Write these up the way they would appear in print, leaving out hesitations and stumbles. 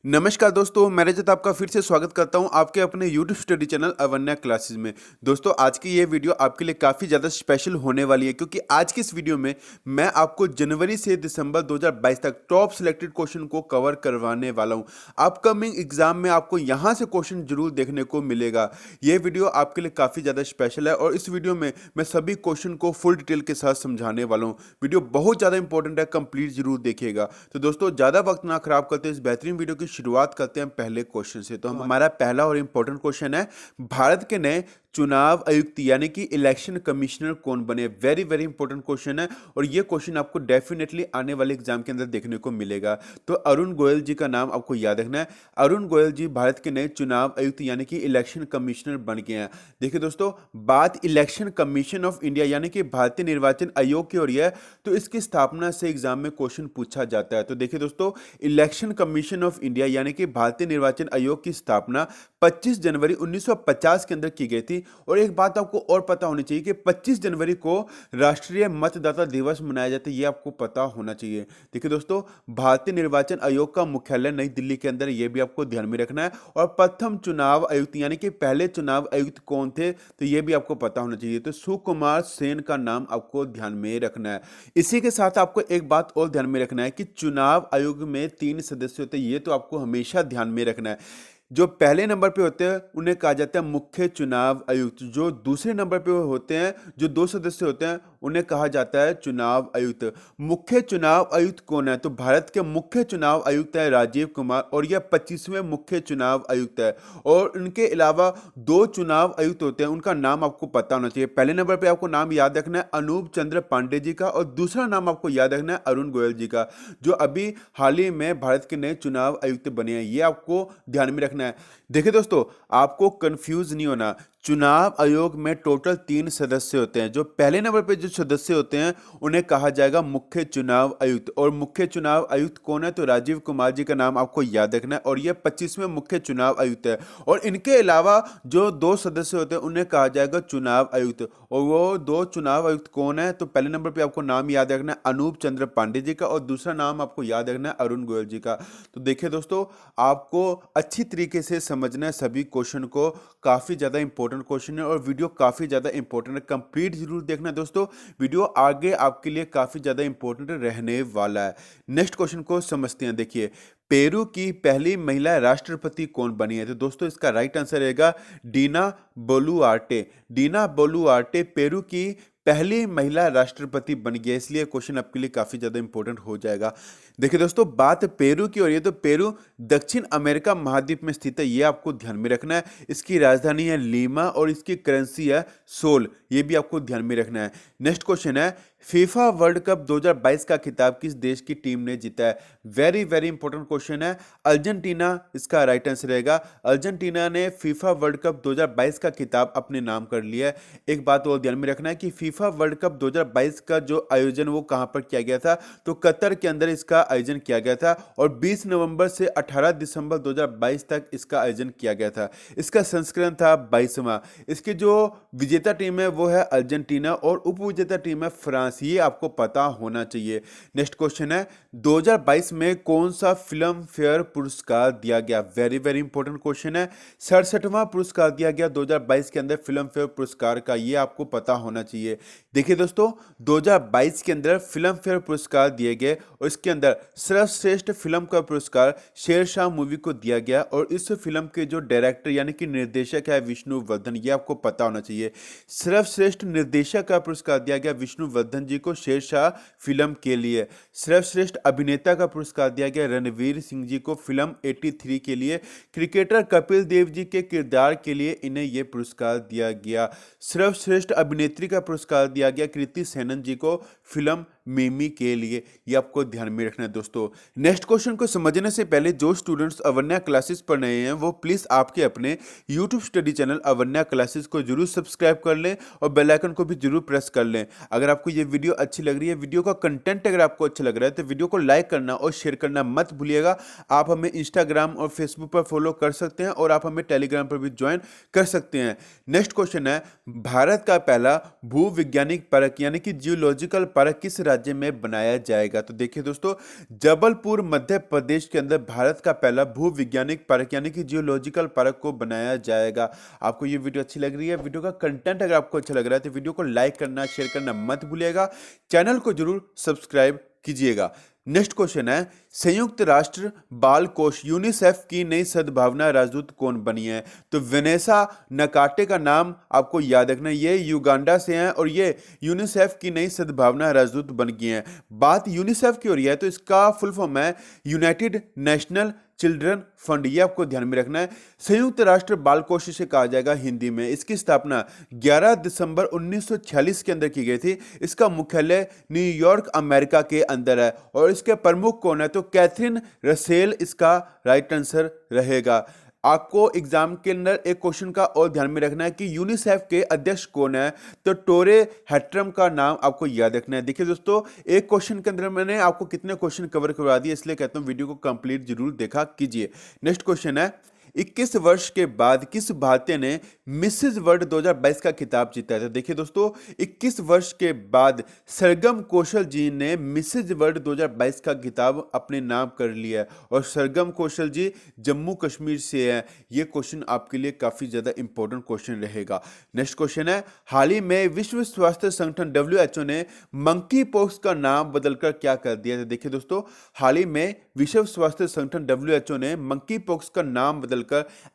नमस्कार दोस्तों, मैं रजत आपका फिर से स्वागत करता हूं आपके अपने YouTube study channel Avanya classes में। दोस्तों, आज की ये वीडियो आपके लिए काफ़ी ज़्यादा स्पेशल होने वाली है क्योंकि आज की इस वीडियो में मैं आपको जनवरी से दिसंबर 2022 तक टॉप सिलेक्टेड क्वेश्चन को कवर करवाने वाला हूं। अपकमिंग एग्जाम में आपको यहां से क्वेश्चन जरूर देखने को मिलेगा। ये वीडियो आपके लिए काफ़ी ज़्यादा स्पेशल है और इस वीडियो में मैं सभी क्वेश्चन को फुल डिटेल के साथ समझाने वाला हूँ। वीडियो बहुत ज़्यादा इंपॉर्टेंट है, कंप्लीट जरूर देखिएगा। तो दोस्तों, ज़्यादा वक्त ना खराब करते इस बेहतरीन वीडियो की शुरुआत करते हैं पहले क्वेश्चन से। तो हमारा पहला और इंपॉर्टेंट क्वेश्चन है, भारत के नए चुनाव आयुक्त यानी कि इलेक्शन कमिश्नर कौन बने। वेरी वेरी इंपॉर्टेंट क्वेश्चन है और ये क्वेश्चन आपको डेफिनेटली आने वाले एग्जाम के अंदर देखने को मिलेगा। तो अरुण गोयल जी का नाम आपको याद रखना है। अरुण गोयल जी भारत के नए चुनाव आयुक्त यानी कि इलेक्शन कमिश्नर बन गए हैं। देखिए दोस्तों, बात इलेक्शन कमीशन ऑफ इंडिया यानी कि भारतीय निर्वाचन आयोग की हो रही है, तो इसकी स्थापना से एग्जाम में क्वेश्चन पूछा जाता है। तो देखिए दोस्तों, इलेक्शन कमीशन ऑफ इंडिया यानी कि भारतीय निर्वाचन आयोग की स्थापना 25 जनवरी 1950 के अंदर की गई थी। और एक बात आपको और पता होनी चाहिए कि 25 जनवरी को राष्ट्रीय मतदाता दिवस मनाया जाता है, ये आपको पता होना चाहिए। देखिए दोस्तों, भारतीय निर्वाचन आयोग का मुख्यालय नई दिल्ली के अंदर, ये भी आपको ध्यान में रखना है। और प्रथम चुनाव आयुक्त यानी कि पहले चुनाव आयुक्त कौन थे, तो ये भी आपको पता होना चाहिए। तो सुकुमार सेन का नाम आपको ध्यान में रखना है। इसी के साथ आपको एक बात और ध्यान में रखना है कि चुनाव आयोग में 3 सदस्य होते हैं, ये तो आपको हमेशा ध्यान में रखना है। जो पहले नंबर पे होते हैं उन्हें कहा जाता है मुख्य चुनाव आयुक्त। जो दूसरे नंबर पे होते हैं, जो 2 सदस्य होते हैं, उन्हें कहा जाता है चुनाव आयुक्त। मुख्य चुनाव आयुक्त कौन है, तो भारत के मुख्य चुनाव आयुक्त है राजीव कुमार और यह 25वें मुख्य चुनाव आयुक्त है। और इनके अलावा 2 चुनाव आयुक्त होते हैं, उनका नाम आपको पता होना चाहिए। पहले नंबर पे आपको नाम याद रखना है अनूप चंद्र पांडे जी का और दूसरा नाम आपको याद रखना है अरुण गोयल जी का, जो अभी हाल ही में भारत के नए चुनाव आयुक्त बने हैं। ये आपको ध्यान में रखना है। देखिए दोस्तों, आपको कंफ्यूज नहीं होना। चुनाव आयोग में टोटल 3 सदस्य होते हैं। जो पहले नंबर पे जो सदस्य होते हैं उन्हें कहा जाएगा मुख्य चुनाव आयुक्त। और मुख्य चुनाव आयुक्त कौन है, तो राजीव कुमार जी का नाम आपको याद रखना है और यह 25वें मुख्य चुनाव आयुक्त है। और इनके अलावा जो 2 सदस्य होते हैं उन्हें कहा जाएगा चुनाव आयुक्त। और वो 2 चुनाव आयुक्त कौन है, तो पहले नंबर पे आपको नाम याद रखना है अनूप चंद्र पांडे जी का और दूसरा नाम आपको याद रखना है अरुण गोयल जी का। तो देखिए दोस्तों, आपको अच्छी तरीके से समझना है सभी क्वेश्चन को। काफी ज्यादा इंपॉर्टेंट क्वेश्चन है और वीडियो काफी ज्यादा इंपॉर्टेंट है, कंप्लीट जरूर देखना दोस्तों। वीडियो आगे आपके लिए काफी ज्यादा इंपॉर्टेंट रहने वाला है। नेक्स्ट क्वेश्चन को समझते हैं। देखिए, पेरू की पहली महिला राष्ट्रपति कौन बनी है, तो दोस्तों इसका राइट आंसर रहेगा Dina Boluarte. Dina Boluarte Peru की पहली महिला राष्ट्रपति बन गई, इसलिए क्वेश्चन आपके लिए काफी ज्यादा इंपॉर्टेंट हो जाएगा। देखिए दोस्तों, बात पेरू की हो रही है, तो पेरू दक्षिण अमेरिका महाद्वीप में स्थित है, ये आपको ध्यान में रखना है। इसकी राजधानी है लीमा और इसकी करेंसी है सोल, ये भी आपको ध्यान में रखना है। नेक्स्ट क्वेश्चन है, फीफा वर्ल्ड कप 2022 का खिताब किस देश की टीम ने जीता है। वेरी वेरी इंपॉर्टेंट क्वेश्चन है। अर्जेंटीना इसका राइट आंसर रहेगा। अर्जेंटीना ने फीफा वर्ल्ड कप 2022 का खिताब अपने नाम कर लिया है। एक बात और ध्यान में रखना है कि फीफा वर्ल्ड कप 2022 का जो आयोजन वो कहां पर किया गया था, तो कतर के अंदर इसका आयोजन किया गया था और 20 नवंबर से 18 दिसंबर 2022 तक इसका आयोजन किया गया था। इसका संस्करण था 22वां। इसकी जो विजेता टीम है वो है अर्जेंटीना और उपविजेता टीम है फ्रांस, ये आपको पता होना चाहिए। नेक्स्ट क्वेश्चन है, 2022 में कौन सा फिल्म फेयर पुरस्कार दिया गया। वेरी वेरी इंपॉर्टेंट क्वेश्चन है। 67वां पुरस्कार दिया गया 2022 के अंदर फिल्म फेयर पुरस्कार का, ये आपको पता होना चाहिए। देखिए दोस्तों, 2022 के अंदर फिल्म फेयर पुरस्कार दिए गए और इसके अंदर सर्वश्रेष्ठ फिल्म का पुरस्कार शेरशाह मूवी को दिया गया और इस फिल्म के जो डायरेक्टर यानी कि निर्देशक है विष्णुवर्धन, ये आपको पता होना चाहिए। सर्वश्रेष्ठ निर्देशक का पुरस्कार दिया गया विष्णुवर्धन जी को शेरशाह फिल्म के लिए। सर्वश्रेष्ठ अभिनेता का पुरस्कार दिया गया रणवीर सिंह जी को फिल्म 83 के लिए। क्रिकेटर कपिल देव जी के किरदार के लिए इन्हें यह पुरस्कार दिया गया। सर्वश्रेष्ठ अभिनेत्री का पुरस्कार दिया गया कृति सेनन जी को फिल्म मिमी के लिए, ये आपको ध्यान में रखना है दोस्तों। नेक्स्ट क्वेश्चन को समझने से पहले जो स्टूडेंट्स अवन्या क्लासेस पढ़ रहे हैं वो प्लीज आपके अपने YouTube study channel Avanya classes को जरूर सब्सक्राइब कर लें और बेल आइकन को भी जरूर प्रेस कर लें। अगर आपको ये वीडियो अच्छी लग रही है, वीडियो का कंटेंट अगर आपको अच्छा लग रहा है, तो वीडियो को लाइक करना और शेयर करना मत भूलिएगा। आप हमें इंस्टाग्राम और फेसबुक पर फॉलो कर सकते हैं और आप हमें टेलीग्राम पर भी ज्वाइन कर सकते हैं। नेक्स्ट क्वेश्चन है, भारत का पहला भूवैज्ञानिक पार्क यानी कि जियोलॉजिकल पार्क किस राज्य में बनाया जाएगा? तो देखिए दोस्तों, जबलपुर मध्य प्रदेश के अंदर भारत का पहला भूविज्ञानिक पार्क यानी कि जियोलॉजिकल पार्क को बनाया जाएगा। आपको ये वीडियो अच्छी लग रही है, वीडियो का कंटेंट अगर आपको अच्छा लग रहा है तो वीडियो को लाइक करना, शेयर करना मत भूलिएगा, चैनल को जरूर सब्सक्राइब कीजिएगा। नेक्स्ट क्वेश्चन है, संयुक्त राष्ट्र बाल कोष यूनिसेफ की नई सद्भावना राजदूत कौन बनी है? तो वेनेसा नकाटे का नाम आपको याद रखना है, ये युगांडा से हैं और ये यूनिसेफ की नई सद्भावना राजदूत बन गई हैं। बात यूनिसेफ की हो रही है तो इसका फुल फॉर्म है यूनाइटेड नेशनल चिल्ड्रन फंड, ये आपको ध्यान में रखना है। संयुक्त राष्ट्र बाल कोष इसे कहा जाएगा हिंदी में। इसकी स्थापना 11 दिसंबर 1946 के अंदर की गई थी। इसका मुख्यालय न्यूयॉर्क अमेरिका के अंदर है और इसके प्रमुख कौन है? तो कैथरीन रसेल इसका राइट आंसर रहेगा। आपको एग्जाम के अंदर एक क्वेश्चन का और ध्यान में रखना है कि यूनिसेफ के अध्यक्ष कौन है? तो टोरे हैट्रम का नाम आपको याद रखना है। देखिए दोस्तों, एक क्वेश्चन के अंदर मैंने आपको कितने क्वेश्चन कवर करवा दिए, इसलिए कहता हूं वीडियो को कंप्लीट जरूर देखा कीजिए। नेक्स्ट क्वेश्चन है, 21 वर्ष के बाद किस भारतीय ने मिसेज वर्ल्ड 2022 का खिताब जीता है? तो देखिए दोस्तों, 21 वर्ष के बाद सरगम कौशल जी ने मिसेज वर्ल्ड 2022 का खिताब अपने नाम कर लिया है और सरगम कौशल जी जम्मू कश्मीर से हैं। ये क्वेश्चन आपके लिए काफी ज्यादा इंपॉर्टेंट क्वेश्चन रहेगा। नेक्स्ट क्वेश्चन है, हाल ही में विश्व स्वास्थ्य संगठन WHO ने मंकी पॉक्स का नाम बदलकर क्या कर दिया? तो देखिए दोस्तों, हाल ही में विश्व स्वास्थ्य संगठन WHO ने मंकी पॉक्स का नाम बदलकर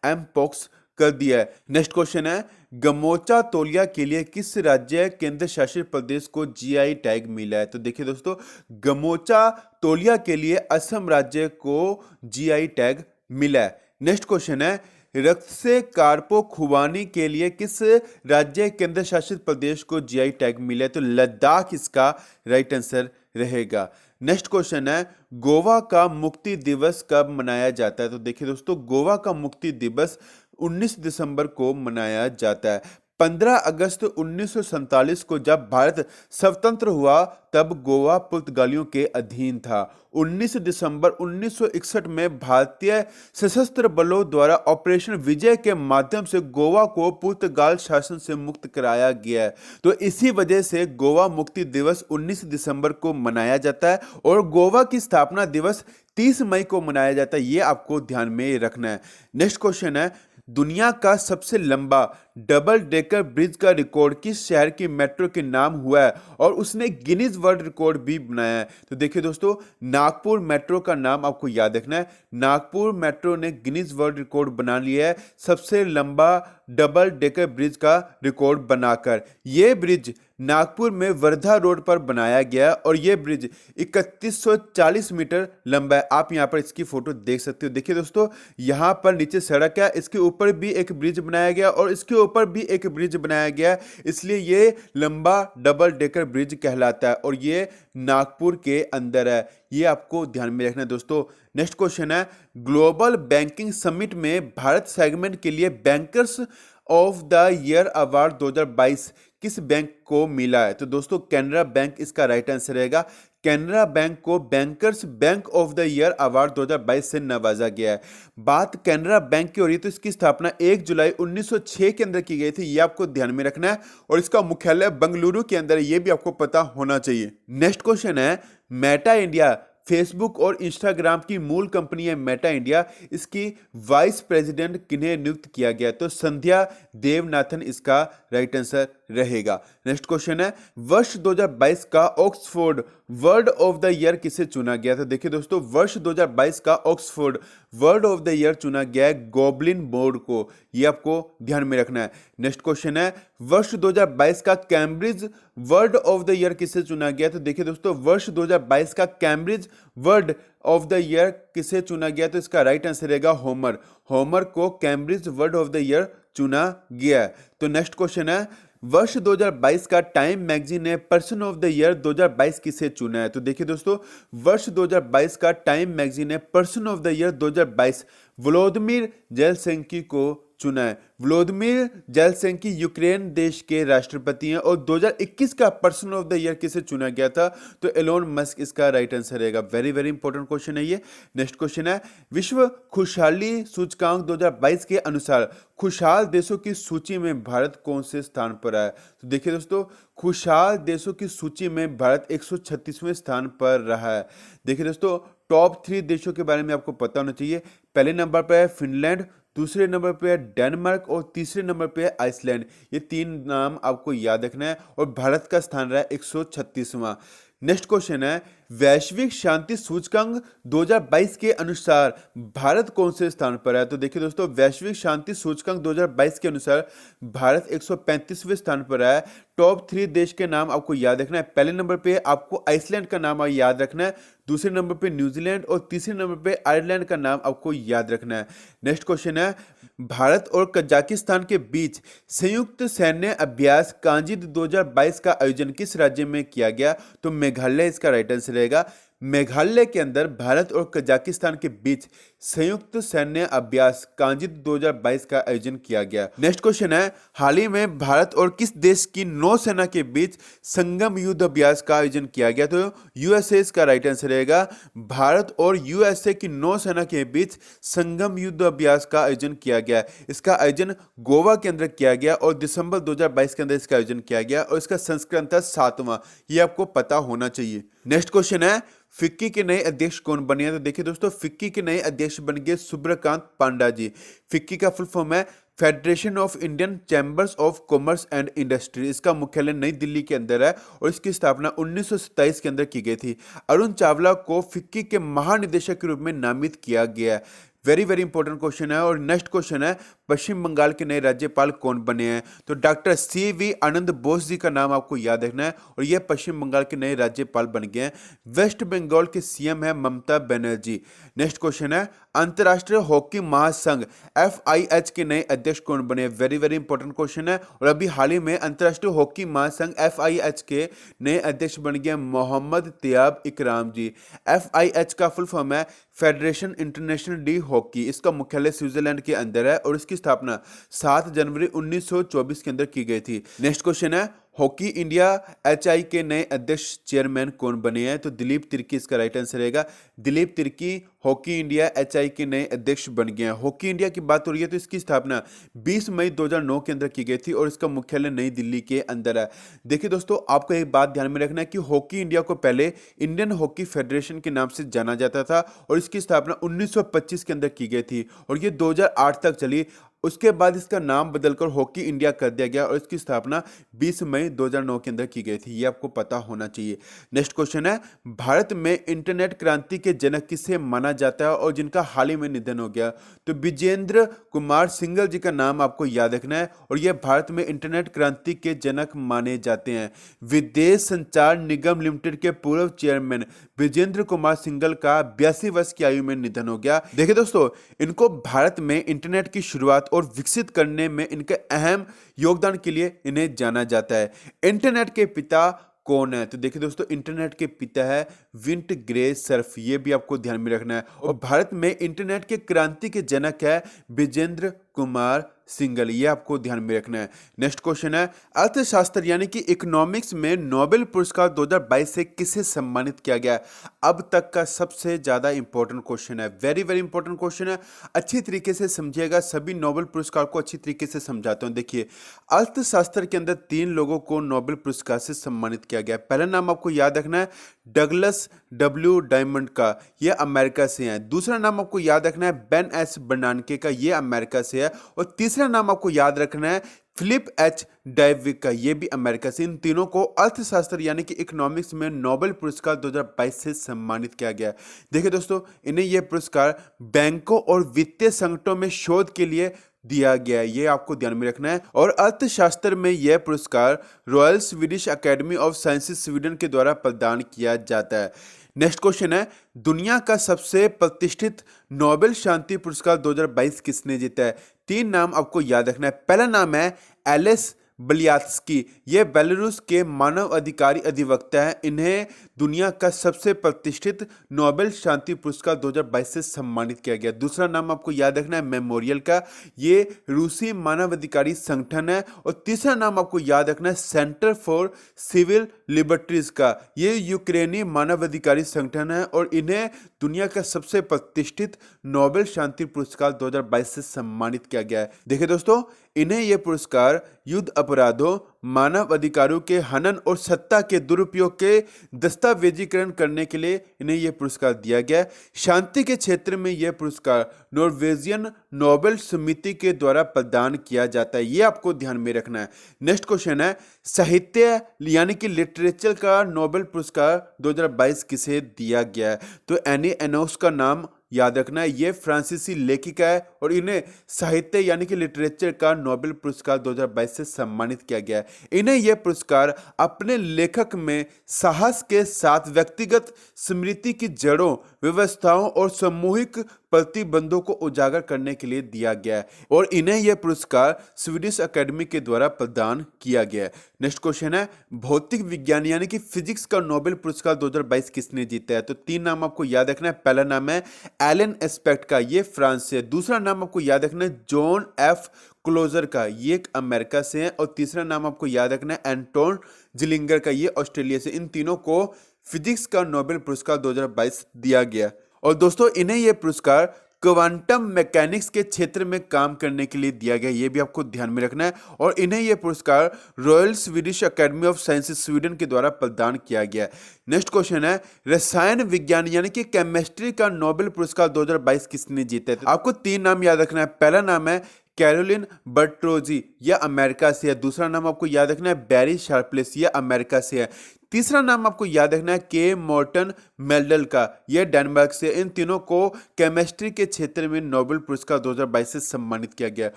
एम पॉक्स कर दिया है। नेक्स्ट क्वेश्चन है, गमोचा तौलिया के लिए किस राज्य केंद्र शासित प्रदेश को GI टैग मिला है? तो देखिए दोस्तों, गमोचा तौलिया के लिए असम राज्य को GI टैग मिला है। नेक्स्ट क्वेश्चन है, रक्त से कार्पो खुबानी के लिए किस राज्य केंद्र शासित प्रदेश को GI टैग मिला है? तो लद्दाख इसका राइट आंसर रहेगा। नेक्स्ट क्वेश्चन है, गोवा का मुक्ति दिवस कब मनाया जाता है? तो देखिए दोस्तों, गोवा का मुक्ति दिवस 19 दिसंबर को मनाया जाता है। 15 अगस्त 1947 को जब भारत स्वतंत्र हुआ तब गोवा पुर्तगालियों के अधीन था। 19 दिसंबर 1961 में भारतीय सशस्त्र बलों द्वारा ऑपरेशन विजय के माध्यम से गोवा को पुर्तगाल शासन से मुक्त कराया गया है। तो इसी वजह से गोवा मुक्ति दिवस 19 दिसंबर को मनाया जाता है और गोवा की स्थापना दिवस 30 मई को मनाया जाता है। ये आपको ध्यान में रखना है। नेक्स्ट क्वेश्चन है, दुनिया का सबसे लंबा डबल डेकर ब्रिज का रिकॉर्ड किस शहर की मेट्रो के नाम हुआ है और उसने गिनीज वर्ल्ड रिकॉर्ड भी बनाया है? तो देखिए दोस्तों, नागपुर मेट्रो का नाम आपको याद रखना है। नागपुर मेट्रो ने गिनीज वर्ल्ड रिकॉर्ड बना लिया है सबसे लंबा डबल डेकर ब्रिज का रिकॉर्ड बनाकर। यह ब्रिज नागपुर में वर्धा रोड पर बनाया गया और यह ब्रिज 3140 मीटर लंबा है। आप यहां पर इसकी फोटो देख सकते हो। देखिए दोस्तों, यहां पर नीचे सड़क है, इसके ऊपर भी एक ब्रिज बनाया गया और इसके ऊपर भी एक ब्रिज बनाया गया, इसलिए ये लंबा डबल डेकर ब्रिज कहलाता है और ये नागपुर के अंदर है। ये आपको ध्यान में रखना है दोस्तों। नेक्स्ट क्वेश्चन है, ग्लोबल बैंकिंग समिट में भारत सेगमेंट के लिए bankers of the year award 2022 किस बैंक को मिला है? तो दोस्तों, कैनरा बैंक इसका राइट आंसर रहेगा। कैनरा बैंक को bankers bank of the year award 2022 से नवाजा गया है। बात कैनरा बैंक की हो रही है तो इसकी स्थापना 1 जुलाई 1906 के अंदर की गई थी। ये आपको ध्यान में रखना है और इसका मुख्यालय बेंगलुरु के अंदर है, ये भी आपको पता होना चाहिए। नेक्स्ट क्वेश्चन है, मेटा इंडिया फेसबुक और इंस्टाग्राम की मूल कंपनी है मेटा इंडिया, इसकी वाइस प्रेसिडेंट किन्हें नियुक्त किया गया? तो संध्या देवनाथन इसका राइट आंसर रहेगा। नेक्स्ट क्वेश्चन है, वर्ष 2022 का Oxford word of the year किसे चुना गया? तो देखिए दोस्तों, वर्ष 2022 का Oxford word of the year चुना गया है गॉबलिन बोर्ड को। ये आपको ध्यान में रखना है। नेक्स्ट क्वेश्चन है, वर्ष 2022 का Cambridge word of the year किसे चुना गया? तो देखिए दोस्तों, वर्ष 2022 का Cambridge word of the year किसे चुना गया? तो इसका राइट आंसर रहेगा होमर। होमर को Cambridge word of the year चुना गया है। तो नेक्स्ट क्वेश्चन है, वर्ष 2022 का टाइम मैगजीन ने पर्सन ऑफ द ईयर 2022 किसे चुना है? तो देखिए दोस्तों, वर्ष 2022 का टाइम मैगजीन ने person of the year 2022 Vladimir Zelensky को चुना है। व्लादिमीर जेलेंस्की यूक्रेन देश के राष्ट्रपति हैं और 2021 का पर्सन ऑफ द ईयर किसे चुना गया था, तो एलोन मस्क इसका राइट आंसर रहेगा। वेरी वेरी इंपॉर्टेंट क्वेश्चन है ये। नेक्स्ट क्वेश्चन है, विश्व खुशहाली सूचकांक 2022 के अनुसार खुशहाल देशों की सूची में भारत कौन से स्थान पर है? तो देखिए दोस्तों, खुशहाल देशों की सूची में भारत 136वें स्थान पर रहा है। देखिए दोस्तों, टॉप 3 देशों के बारे में आपको पता होना चाहिए। पहले नंबर पर है फिनलैंड, दूसरे नंबर पे है डेनमार्क और तीसरे नंबर पे है आइसलैंड। ये 3 नाम आपको याद रखना है और भारत का स्थान रहा है 136वां। नेक्स्ट क्वेश्चन है, वैश्विक शांति सूचकांक 2022 के अनुसार भारत कौन से स्थान पर है? तो देखिए दोस्तों, वैश्विक शांति सूचकांक 2022 के अनुसार भारत 135वें स्थान पर है। टॉप 3 देश के नाम आपको याद रखना है। पहले नंबर पे आपको आइसलैंड का नाम याद रखना है, दूसरे नंबर पे न्यूजीलैंड और तीसरे नंबर पे आयरलैंड का नाम आपको याद रखना है। नेक्स्ट क्वेश्चन है, भारत और कजाकिस्तान के बीच संयुक्त सैन्य अभ्यास कांजिद 2022 का आयोजन किस राज्य में किया गया? तो मेघालय इसका राइट आंसर रहेगा। मेघालय के अंदर भारत और कजाकिस्तान के बीच संयुक्त सैन्य अभ्यास कांजिद 2022 का आयोजन किया गया। नेक्स्ट क्वेश्चन है, हाल ही में भारत और किस देश की नौसेना के बीच संगम युद्ध अभ्यास का आयोजन किया गया? तो यूएसए इसका राइट आंसर रहेगा। भारत और यूएसए की नौसेना के बीच संगम युद्ध अभ्यास का आयोजन किया गया। इसका आयोजन गोवा के अंदर किया गया और दिसंबर 2022 के अंदर इसका आयोजन किया गया और इसका संस्करण था 7वां। ये आपको पता होना चाहिए। नेक्स्ट क्वेश्चन है, फिक्की के नए अध्यक्ष कौन बने हैं? तो देखिए दोस्तों, फिक्की के नए अध्यक्ष बन गए सुब्रकांत पांडा जी। फिक्की का फुल फॉर्म है federation of Indian chambers of commerce and industry. इसका मुख्यालय नई दिल्ली के अंदर है और इसकी स्थापना 1927 के अंदर की गई थी। अरुण चावला को फिक्की के महानिदेशक के रूप में नामित किया गया है। वेरी वेरी इंपॉर्टेंट क्वेश्चन है। और नेक्स्ट क्वेश्चन है, पश्चिम बंगाल के नए राज्यपाल कौन बने हैं? तो डॉक्टर CV आनंद बोस जी का नाम आपको याद रखना है और ये पश्चिम बंगाल के नए राज्यपाल बन गए हैं। वेस्ट बंगाल के CM है ममता बनर्जी। नेक्स्ट क्वेश्चन है, अंतर्राष्ट्रीय हॉकी महासंघ FIH के नए अध्यक्ष कौन बने? वेरी वेरी इंपॉर्टेंट क्वेश्चन है। और अभी हाल ही में अंतर्राष्ट्रीय हॉकी महासंघ FIH के नए अध्यक्ष बन गए मोहम्मद त्याब इकराम जी। FIH का फुल फॉर्म है फेडरेशन इंटरनेशनल डी हॉकी। इसका मुख्यालय स्विट्जरलैंड के अंदर है और इसकी स्थापना 7 जनवरी 1924 के अंदर की गई थी। नेक्स्ट क्वेश्चन है, हॉकी इंडिया HI के नए अध्यक्ष चेयरमैन कौन बने हैं? तो दिलीप तिर्की इसका राइट आंसर रहेगा। Dilip Tirkey hockey India HI के नए अध्यक्ष बन गए हैं। हॉकी इंडिया की बात हो रही है तो इसकी स्थापना 20 मई 2009 के अंदर की गई थी और इसका मुख्यालय नई दिल्ली के अंदर है। देखिए दोस्तों, आपको एक बात ध्यान में रखना है कि हॉकी इंडिया को पहले इंडियन हॉकी फेडरेशन के नाम से जाना जाता था और इसकी स्थापना 1925 के अंदर की गई थी और ये 2008 तक चली। उसके बाद इसका नाम बदलकर हॉकी इंडिया कर दिया गया और इसकी स्थापना 20 मई 2009 के अंदर की गई थी। ये आपको पता होना चाहिए। नेक्स्ट क्वेश्चन है, भारत में इंटरनेट क्रांति के जनक किसे माना जाता है और जिनका हाल ही में निधन हो गया? तो विजेंद्र कुमार सिंघल जी का नाम आपको याद रखना है और यह भारत में इंटरनेट क्रांति के जनक माने जाते हैं। विदेश संचार निगम लिमिटेड के पूर्व चेयरमैन विजेंद्र कुमार सिंघल का 82 वर्ष की आयु में निधन हो गया। देखिए दोस्तों, इनको भारत में इंटरनेट की शुरुआत और विकसित करने में इनके अहम योगदान के लिए इन्हें जाना जाता है। इंटरनेट के पिता कौन है? तो देखिए दोस्तों, इंटरनेट के पिता है विंट ग्रे सर्फ। ये भी आपको ध्यान में रखना है। और भारत में इंटरनेट के क्रांति के जनक है विजेंद्र कुमार सिंघल। ये आपको ध्यान में रखना है। नेक्स्ट क्वेश्चन है, अर्थशास्त्र यानी कि इकोनॉमिक्स में नोबेल पुरस्कार 2022 से किसे सम्मानित किया गया? अब तक का सबसे ज्यादा इंपॉर्टेंट क्वेश्चन है। वेरी वेरी इंपॉर्टेंट क्वेश्चन है। अच्छी तरीके से समझिएगा, सभी नोबेल पुरस्कार को अच्छी तरीके से समझाता हूं। देखिए, अर्थशास्त्र के अंदर 3 लोगों को नोबेल पुरस्कार से सम्मानित किया गया। पहला नाम आपको याद रखना है डगलस W डायमंड का, ये अमेरिका से है। दूसरा नाम आपको याद रखना है बेन S बर्नानके का, ये अमेरिका से है। और तीसरा नाम आपको याद रखना है फिलिप H डायविक का, ये भी अमेरिका से। इन तीनों को अर्थशास्त्र यानी कि इकोनॉमिक्स में नोबेल पुरस्कार 2022 से सम्मानित किया गया। देखिए दोस्तों, इन्हें यह पुरस्कार बैंकों और वित्तीय संकटों में शोध के लिए दिया गया है। ये आपको ध्यान में रखना है। और अर्थशास्त्र में यह पुरस्कार royal Swedish academy of sciences Sweden के द्वारा प्रदान किया जाता है। नेक्स्ट क्वेश्चन है, दुनिया का सबसे प्रतिष्ठित नोबेल शांति पुरस्कार 2022 किसने जीता है? 3 नाम आपको याद रखना है। पहला नाम है एलिस ब्लियात्स्की, ये बेलारूस के मानव अधिकारी अधिवक्ता हैं। इन्हें दुनिया का सबसे प्रतिष्ठित नोबेल शांति पुरस्कार 2022 से सम्मानित किया गया। दूसरा नाम आपको याद रखना है मेमोरियल का, ये रूसी मानवाधिकारी संगठन है। और तीसरा नाम आपको याद रखना है सेंटर फॉर सिविल लिबर्टीज का, ये यूक्रेनी मानवाधिकारी संगठन है और इन्हें दुनिया का सबसे प्रतिष्ठित नोबेल शांति पुरस्कार 2022 से सम्मानित किया गया है। देखिए दोस्तों, इन्हें यह पुरस्कार युद्ध अपराधों, मानव अधिकारों के हनन और सत्ता के दुरुपयोग के दस्तावेजीकरण करने के लिए इन्हें यह पुरस्कार दिया गया है। शांति के क्षेत्र में यह पुरस्कार नॉर्वेजियन नोबेल समिति के द्वारा प्रदान किया जाता है, ये आपको ध्यान में रखना है। नेक्स्ट क्वेश्चन है, साहित्य यानी कि लिटरेचर का नोबेल पुरस्कार 2022 किसे दिया गया है? तो एनी एनोस का नाम याद रखना है, ये फ्रांसीसी लेखिका है और इन्हें साहित्य यानी कि लिटरेचर का नोबेल पुरस्कार 2022 से सम्मानित किया गया है। इन्हें यह पुरस्कार अपने लेखक में साहस के साथ व्यक्तिगत स्मृति की जड़ों, व्यवस्थाओं और सामूहिक प्रतिबंधों को उजागर करने के लिए दिया गया है और इन्हें यह पुरस्कार स्वीडिश अकेडमी के द्वारा प्रदान किया गया है। नेक्स्ट क्वेश्चन है, भौतिक विज्ञान यानी कि फिजिक्स का नोबेल पुरस्कार 2022 किसने जीता है? तो तीन नाम आपको याद रखना है। पहला नाम है एलन एस्पेक्ट का, ये फ्रांस से है। दूसरा नाम आपको याद रखना है जॉन एफ क्लोजर का, ये एक अमेरिका से है। और तीसरा नाम आपको याद रखना है एंटोन जिलिंगर का, ये ऑस्ट्रेलिया से। इन तीनों को फिजिक्स का नोबेल पुरस्कार 2022 दिया गया। और दोस्तों, इन्हें यह पुरस्कार क्वांटम मैकेनिक्स के क्षेत्र में काम करने के लिए दिया गया, ये भी आपको ध्यान में रखना है। और इन्हें यह पुरस्कार royal Swedish academy of sciences Sweden के द्वारा प्रदान किया गया। नेक्स्ट क्वेश्चन है, रसायन विज्ञान यानी कि केमिस्ट्री का नोबेल पुरस्कार 2022 किसने जीता है? आपको तीन नाम याद रखना है। पहला नाम है कैरोलिन बर्ट्रोजी, यह अमेरिका से है। दूसरा नाम आपको याद रखना है बैरी शार्पलेस, यह अमेरिका से है। तीसरा नाम आपको याद रखना है के मॉर्टन मेल्डल का, यह डेनमार्क से। इन तीनों को केमिस्ट्री के क्षेत्र में नोबेल पुरस्कार 2022 से सम्मानित किया गया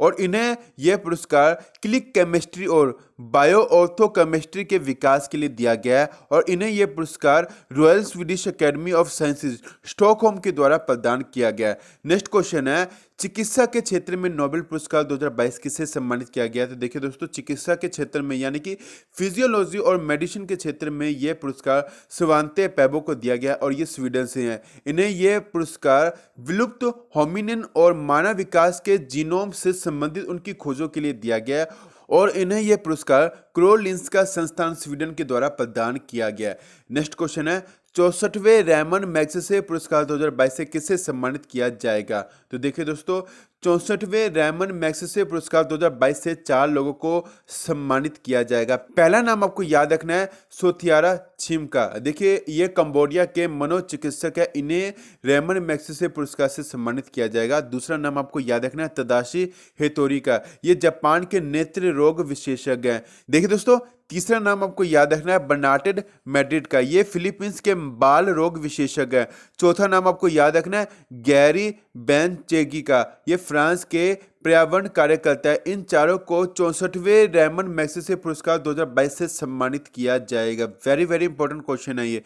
और इन्हें यह पुरस्कार क्लिक केमिस्ट्री और बायो ऑर्थो केमिस्ट्री के विकास के लिए दिया गया है और इन्हें यह पुरस्कार royal Swedish academy of sciences Stockholm के द्वारा प्रदान किया गया है। नेक्स्ट क्वेश्चन है, चिकित्सा के क्षेत्र में नोबेल पुरस्कार 2022 किसे सम्मानित किया गया? तो देखिए दोस्तों, चिकित्सा के क्षेत्र में यानी कि फिजियोलॉजी और मेडिसिन के क्षेत्र में यह पुरस्कार स्वांते पैबो को दिया गया और ये स्वीडन से हैं। इन्हें यह पुरस्कार विलुप्त होमिनिन और मानव विकास के जीनोम से संबंधित उनकी खोजों के लिए दिया गया और इन्हें यह पुरस्कार क्रोलिंस्का संस्थान स्वीडन के द्वारा प्रदान किया गया। नेक्स्ट क्वेश्चन है, 64वें रैमन मैग्सेसे पुरस्कार 2022 से किसे सम्मानित किया जाएगा? तो देखिए दोस्तों, 64वें रैमन मैग्सेसे पुरस्कार 2022 से 4 लोगों को सम्मानित किया जाएगा। पहला नाम आपको याद रखना है सोथियारा छिम का, देखिए ये कंबोडिया के मनोचिकित्सक है, इन्हें रैमन मैग्सेसे पुरस्कार से सम्मानित किया जाएगा। दूसरा नाम आपको याद रखना है तदाशी हेतोरी का, ये जापान के नेत्र रोग विशेषज्ञ हैं। देखिए दोस्तों, तीसरा नाम आपको याद रखना है बर्नार्ड मैड्रिड का, ये फिलीपींस के बाल रोग विशेषज्ञ हैं। चौथा नाम आपको याद रखना है गैरी बेनचेगी का, ये फ्रांस के पर्यावरण कार्यकर्ता है। इन चारों को 64वें रैमन मैग्सेसे पुरस्कार 2022 से सम्मानित किया जाएगा। वेरी वेरी इंपॉर्टेंट क्वेश्चन है ये।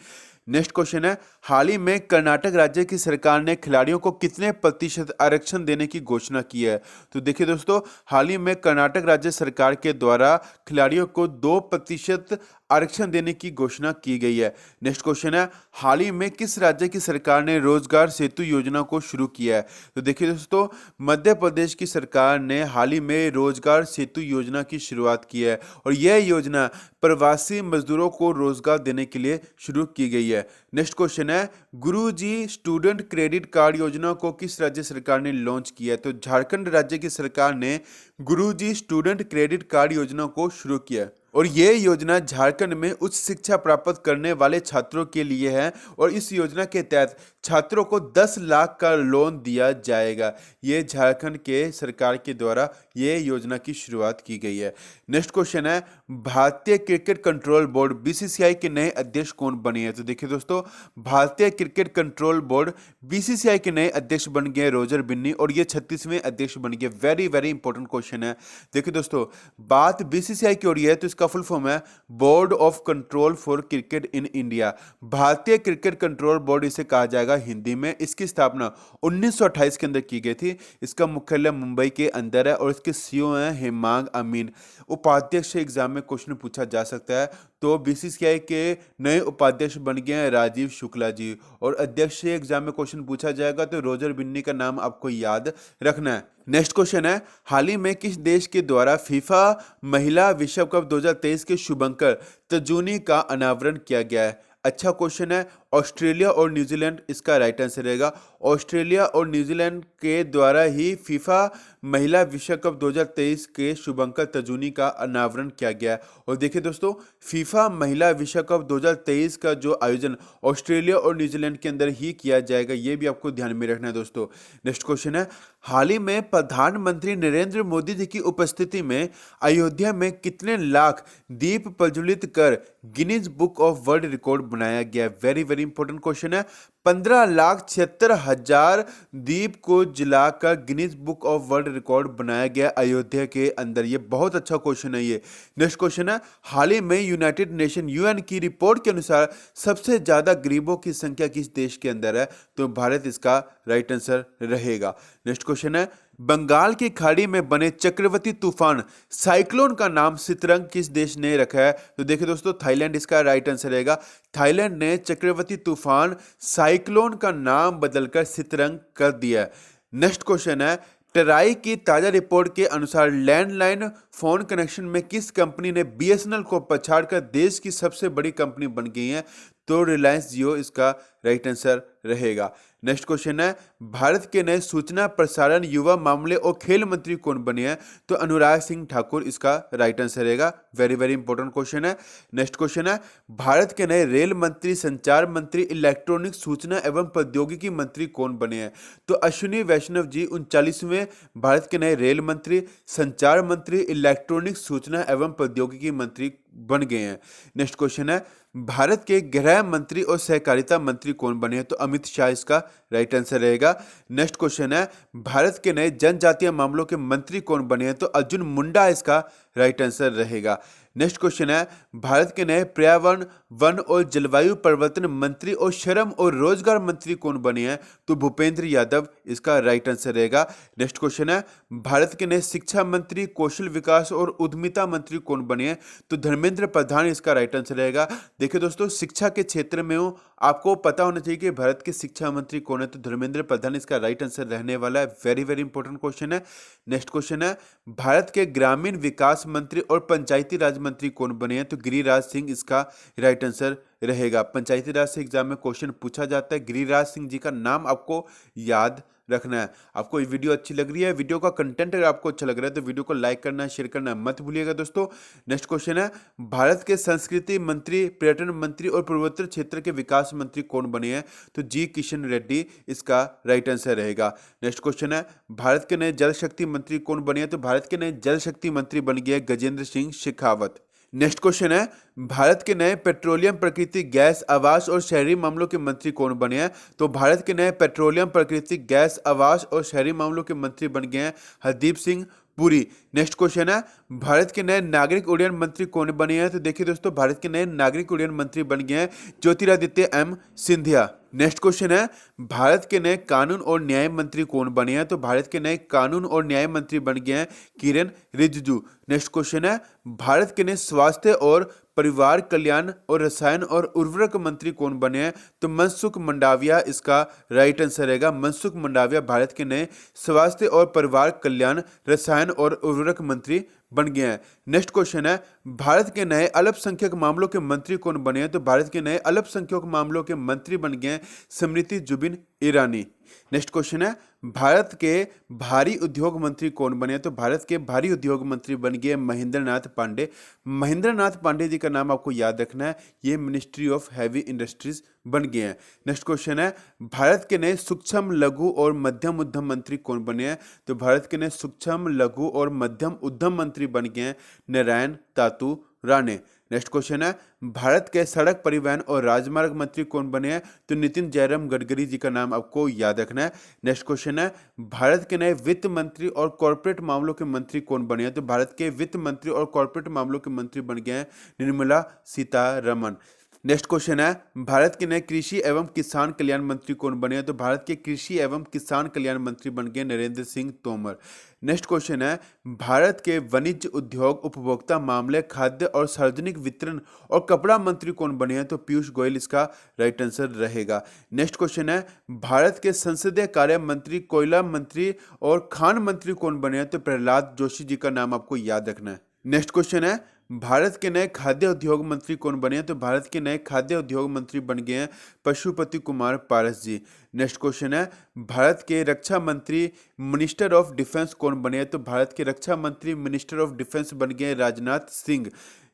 नेक्स्ट क्वेश्चन है, हाल ही में कर्नाटक राज्य की सरकार ने खिलाड़ियों को कितने प्रतिशत आरक्षण देने की घोषणा की है? तो देखिए दोस्तों, हाल ही में कर्नाटक राज्य सरकार के द्वारा खिलाड़ियों को 2% आरक्षण देने की घोषणा की गई है। नेक्स्ट क्वेश्चन है, हाल ही में किस राज्य की सरकार ने रोजगार सेतु योजना को शुरू किया है? तो देखिए दोस्तों, मध्य प्रदेश की सरकार ने हाल ही में रोजगार सेतु योजना की शुरुआत की है और यह योजना प्रवासी मजदूरों को रोजगार देने के लिए शुरू की गई है। नेक्स्ट क्वेश्चन है, गुरुजी स्टूडेंट क्रेडिट कार्ड योजना को किस राज्य सरकार ने लॉन्च किया है? तो झारखंड राज्य की सरकार ने गुरुजी स्टूडेंट क्रेडिट कार्ड योजना को शुरू किया और ये योजना झारखंड में उच्च शिक्षा प्राप्त करने वाले छात्रों के लिए है और इस योजना के तहत छात्रों को 10 लाख का लोन दिया जाएगा। ये झारखंड के सरकार के द्वारा ये योजना की शुरुआत की गई है। नेक्स्ट क्वेश्चन है, भारतीय क्रिकेट कंट्रोल बोर्ड बीसीसीआई के नए अध्यक्ष कौन बने हैं? तो देखिए दोस्तों, भारतीय क्रिकेट कंट्रोल बोर्ड बीसीसीआई के नए अध्यक्ष बन गए रोजर बिन्नी और ये 36वें अध्यक्ष बन गए। वेरी वेरी इंपॉर्टेंट क्वेश्चन है। देखिए दोस्तों, बात बीसीसीआई की हो रही है तो इसका इसका फुल फॉर्म है board of control for cricket in India. भारतीय क्रिकेट कंट्रोल बोर्ड इसे कहा जाएगा हिंदी में। इसकी स्थापना 1928 के अंदर की गई थी। इसका मुख्यालय मुंबई के अंदर है और इसके सीईओ हैं हेमांग अमीन। उपाध्यक्ष से एग्जाम में क्वेश्चन पूछा जा सकता है, तो बीसीसीआई के नए उपाध्यक्ष बन गए हैं राजीव शुक्ला जी, और अध्यक्ष से एग्जाम में क्वेश्चन पूछा जाएगा तो रोजर बिन्नी का नाम आपको याद रखना है। नेक्स्ट क्वेश्चन है, हाल ही में किस देश के द्वारा फीफा महिला विश्व कप 2023 के शुभंकर तर्जुनी का अनावरण किया गया है? अच्छा क्वेश्चन है, ऑस्ट्रेलिया और न्यूजीलैंड इसका राइट आंसर रहेगा। ऑस्ट्रेलिया और न्यूजीलैंड के द्वारा ही फीफा महिला विश्व कप 2023 के शुभंकर तर्जुनी का अनावरण किया गया है। और देखिए दोस्तों, फीफा महिला विश्व कप 2023 का जो आयोजन ऑस्ट्रेलिया और न्यूजीलैंड के अंदर ही किया जाएगा, ये भी आपको ध्यान में रखना है दोस्तों। नेक्स्ट क्वेश्चन है, हाल ही में प्रधानमंत्री नरेंद्र मोदी जी की उपस्थिति में अयोध्या में कितने लाख दीप प्रज्वलित कर Guinness book of world record बनाया गया? वेरी वेरी इंपॉर्टेंट क्वेश्चन है। 15,76,000 दीप को जलाकर Guinness book of world record बनाया गया अयोध्या के अंदर। ये बहुत अच्छा क्वेश्चन है ये। नेक्स्ट क्वेश्चन है, हाल ही में यूनाइटेड नेशन यूएन की रिपोर्ट के अनुसार सबसे ज्यादा गरीबों की संख्या किस देश के अंदर है? तो भारत इसका राइट आंसर रहेगा। नेक्स्ट क्वेश्चन है, बंगाल की खाड़ी में बने चक्रवाती तूफान साइक्लोन का नाम सितरंग किस देश ने रखा है? तो देखिए दोस्तों, थाईलैंड इसका राइट आंसर रहेगा। थाईलैंड ने चक्रवाती तूफान साइक्लोन का नाम बदलकर सितरंग कर दिया है। नेक्स्ट क्वेश्चन है, ट्राई की ताजा रिपोर्ट के अनुसार लैंडलाइन फोन कनेक्शन में किस कंपनी ने बीएसएनएल को पछाड़कर देश की सबसे बड़ी कंपनी बन गई है? तो रिलायंस जियो इसका राइट आंसर रहेगा। नेक्स्ट क्वेश्चन है, भारत के नए सूचना प्रसारण युवा मामले और खेल मंत्री कौन बने हैं? तो अनुराग सिंह ठाकुर इसका राइट आंसर रहेगा। वेरी वेरी इंपॉर्टेंट क्वेश्चन है। नेक्स्ट क्वेश्चन है, भारत के नए रेल मंत्री, संचार मंत्री, इलेक्ट्रॉनिक सूचना एवं प्रौद्योगिकी मंत्री कौन बने हैं? तो अश्विनी वैष्णव जी 39वें भारत के नए रेल मंत्री, संचार मंत्री, इलेक्ट्रॉनिक सूचना एवं प्रौद्योगिकी मंत्री बन गए हैं। नेक्स्ट क्वेश्चन है, भारत के गृह मंत्री और सहकारिता मंत्री कौन बने हैं? तो अमित शाह इसका राइट आंसर रहेगा। नेक्स्ट क्वेश्चन है, भारत के नए जनजातीय मामलों के मंत्री कौन बने हैं? तो अर्जुन मुंडा इसका राइट आंसर रहेगा। नेक्स्ट क्वेश्चन है, भारत के नए पर्यावरण, वन और जलवायु परिवर्तन मंत्री और श्रम और रोजगार मंत्री कौन बने हैं? तो भूपेंद्र यादव इसका राइट आंसर रहेगा। नेक्स्ट क्वेश्चन है, भारत के नए शिक्षा मंत्री, कौशल विकास और उद्यमिता मंत्री कौन बने हैं? तो धर्मेंद्र प्रधान इसका राइट आंसर रहेगा। देखिए दोस्तों, शिक्षा के क्षेत्र में हो, आपको पता होना चाहिए कि भारत के शिक्षा मंत्री कौन है, तो धर्मेंद्र प्रधान इसका राइट आंसर रहने वाला है। वेरी वेरी इंपॉर्टेंट क्वेश्चन है। नेक्स्ट क्वेश्चन है, भारत के ग्रामीण विकास मंत्री और पंचायती राज मंत्री कौन बने हैं? तो गिरिराज सिंह इसका राइट आंसर रहेगा। पंचायती राज से एग्जाम में क्वेश्चन पूछा जाता है, गिरिराज सिंह जी का नाम आपको याद रखना है। आपको ये वीडियो अच्छी लग रही है, वीडियो का कंटेंट अगर आपको अच्छा लग रहा है तो वीडियो को लाइक करना, शेयर करना मत भूलिएगा दोस्तों। नेक्स्ट क्वेश्चन है, भारत के संस्कृति मंत्री, पर्यटन मंत्री और पूर्वोत्तर क्षेत्र के विकास मंत्री कौन बने हैं? तो जी किशन रेड्डी इसका राइट आंसर रहेगा। नेक्स्ट क्वेश्चन है, भारत के नए जल शक्ति मंत्री कौन बने हैं? तो भारत के नए जल शक्ति मंत्री बन गए गजेंद्र सिंह शेखावत। नेक्स्ट क्वेश्चन है, भारत के नए पेट्रोलियम, प्राकृतिक गैस, आवास और शहरी मामलों के मंत्री कौन बने हैं? तो भारत के नए पेट्रोलियम, प्राकृतिक गैस, आवास और शहरी मामलों के मंत्री बन गए हैं हरदीप सिंह पुरी। नेक्स्ट क्वेश्चन है, भारत के नए नागरिक उड्डयन मंत्री कौन बने हैं? तो देखिए दोस्तों, भारत के नए नागरिक उड्डयन मंत्री बन गए हैं Jyotiraditya M Scindia. Next question है, भारत के नए कानून और न्याय मंत्री कौन बने हैं? तो भारत के नए कानून और न्याय मंत्री बन गए हैं किरेन रिजिजू। नेक्स्ट क्वेश्चन है, भारत के नए स्वास्थ्य और परिवार कल्याण और रसायन और उर्वरक मंत्री कौन बने हैं? तो मनसुख मंडाविया इसका राइट आंसर रहेगा। मनसुख मंडाविया भारत के नए स्वास्थ्य और परिवार कल्याण, रसायन और उर्वरक मंत्री बन गए हैं। नेक्स्ट क्वेश्चन है, भारत के नए अल्पसंख्यक मामलों के मंत्री कौन बने हैं? तो भारत के नए अल्पसंख्यक मामलों के मंत्री बन गए हैं स्मृति जुबिन ईरानी। नेक्स्ट क्वेश्चन है, भारत के भारी उद्योग मंत्री कौन बने हैं? तो भारत के भारी उद्योग मंत्री बन गए महेंद्र नाथ पांडे। महेंद्र नाथ पांडे जी का नाम आपको याद रखना है, ये मिनिस्ट्री ऑफ हैवी इंडस्ट्रीज बन गए हैं। नेक्स्ट क्वेश्चन है, भारत के नए सूक्ष्म, लघु और मध्यम उद्यम मंत्री कौन बने हैं? तो भारत के नए सूक्ष्म, लघु और मध्यम उद्यम मंत्री बन गए हैं नारायण तातू राणे। नेक्स्ट क्वेश्चन है भारत के सड़क परिवहन और राजमार्ग मंत्री कौन बने हैं? तो नितिन जयराम गडकरी जी का नाम आपको याद रखना है। नेक्स्ट क्वेश्चन है भारत के नए वित्त मंत्री और कॉर्पोरेट मामलों के मंत्री कौन बने हैं? तो भारत के वित्त मंत्री और कॉर्पोरेट मामलों के मंत्री बन गए हैं निर्मला सीतारमण। नेक्स्ट क्वेश्चन है भारत के नए कृषि एवं किसान कल्याण मंत्री कौन बने हैं? तो भारत के कृषि एवं किसान कल्याण मंत्री बन गए नरेंद्र सिंह तोमर। नेक्स्ट क्वेश्चन है भारत के वाणिज्य उद्योग उपभोक्ता मामले खाद्य और सार्वजनिक वितरण और कपड़ा मंत्री कौन बने हैं? तो पीयूष गोयल इसका राइट आंसर रहेगा। नेक्स्ट क्वेश्चन है भारत के संसदीय कार्य मंत्री, कोयला मंत्री और खान मंत्री कौन बने हैं? तो प्रहलाद जोशी जी का नाम आपको याद रखना है। नेक्स्ट क्वेश्चन है भारत के नए खाद्य उद्योग मंत्री कौन बने हैं? तो भारत के नए खाद्य उद्योग मंत्री बन गए हैं पशुपति कुमार पारस जी। नेक्स्ट क्वेश्चन है भारत के रक्षा मंत्री मिनिस्टर ऑफ डिफेंस कौन बने हैं? तो भारत के रक्षा मंत्री मिनिस्टर ऑफ डिफेंस बन गए राजनाथ सिंह।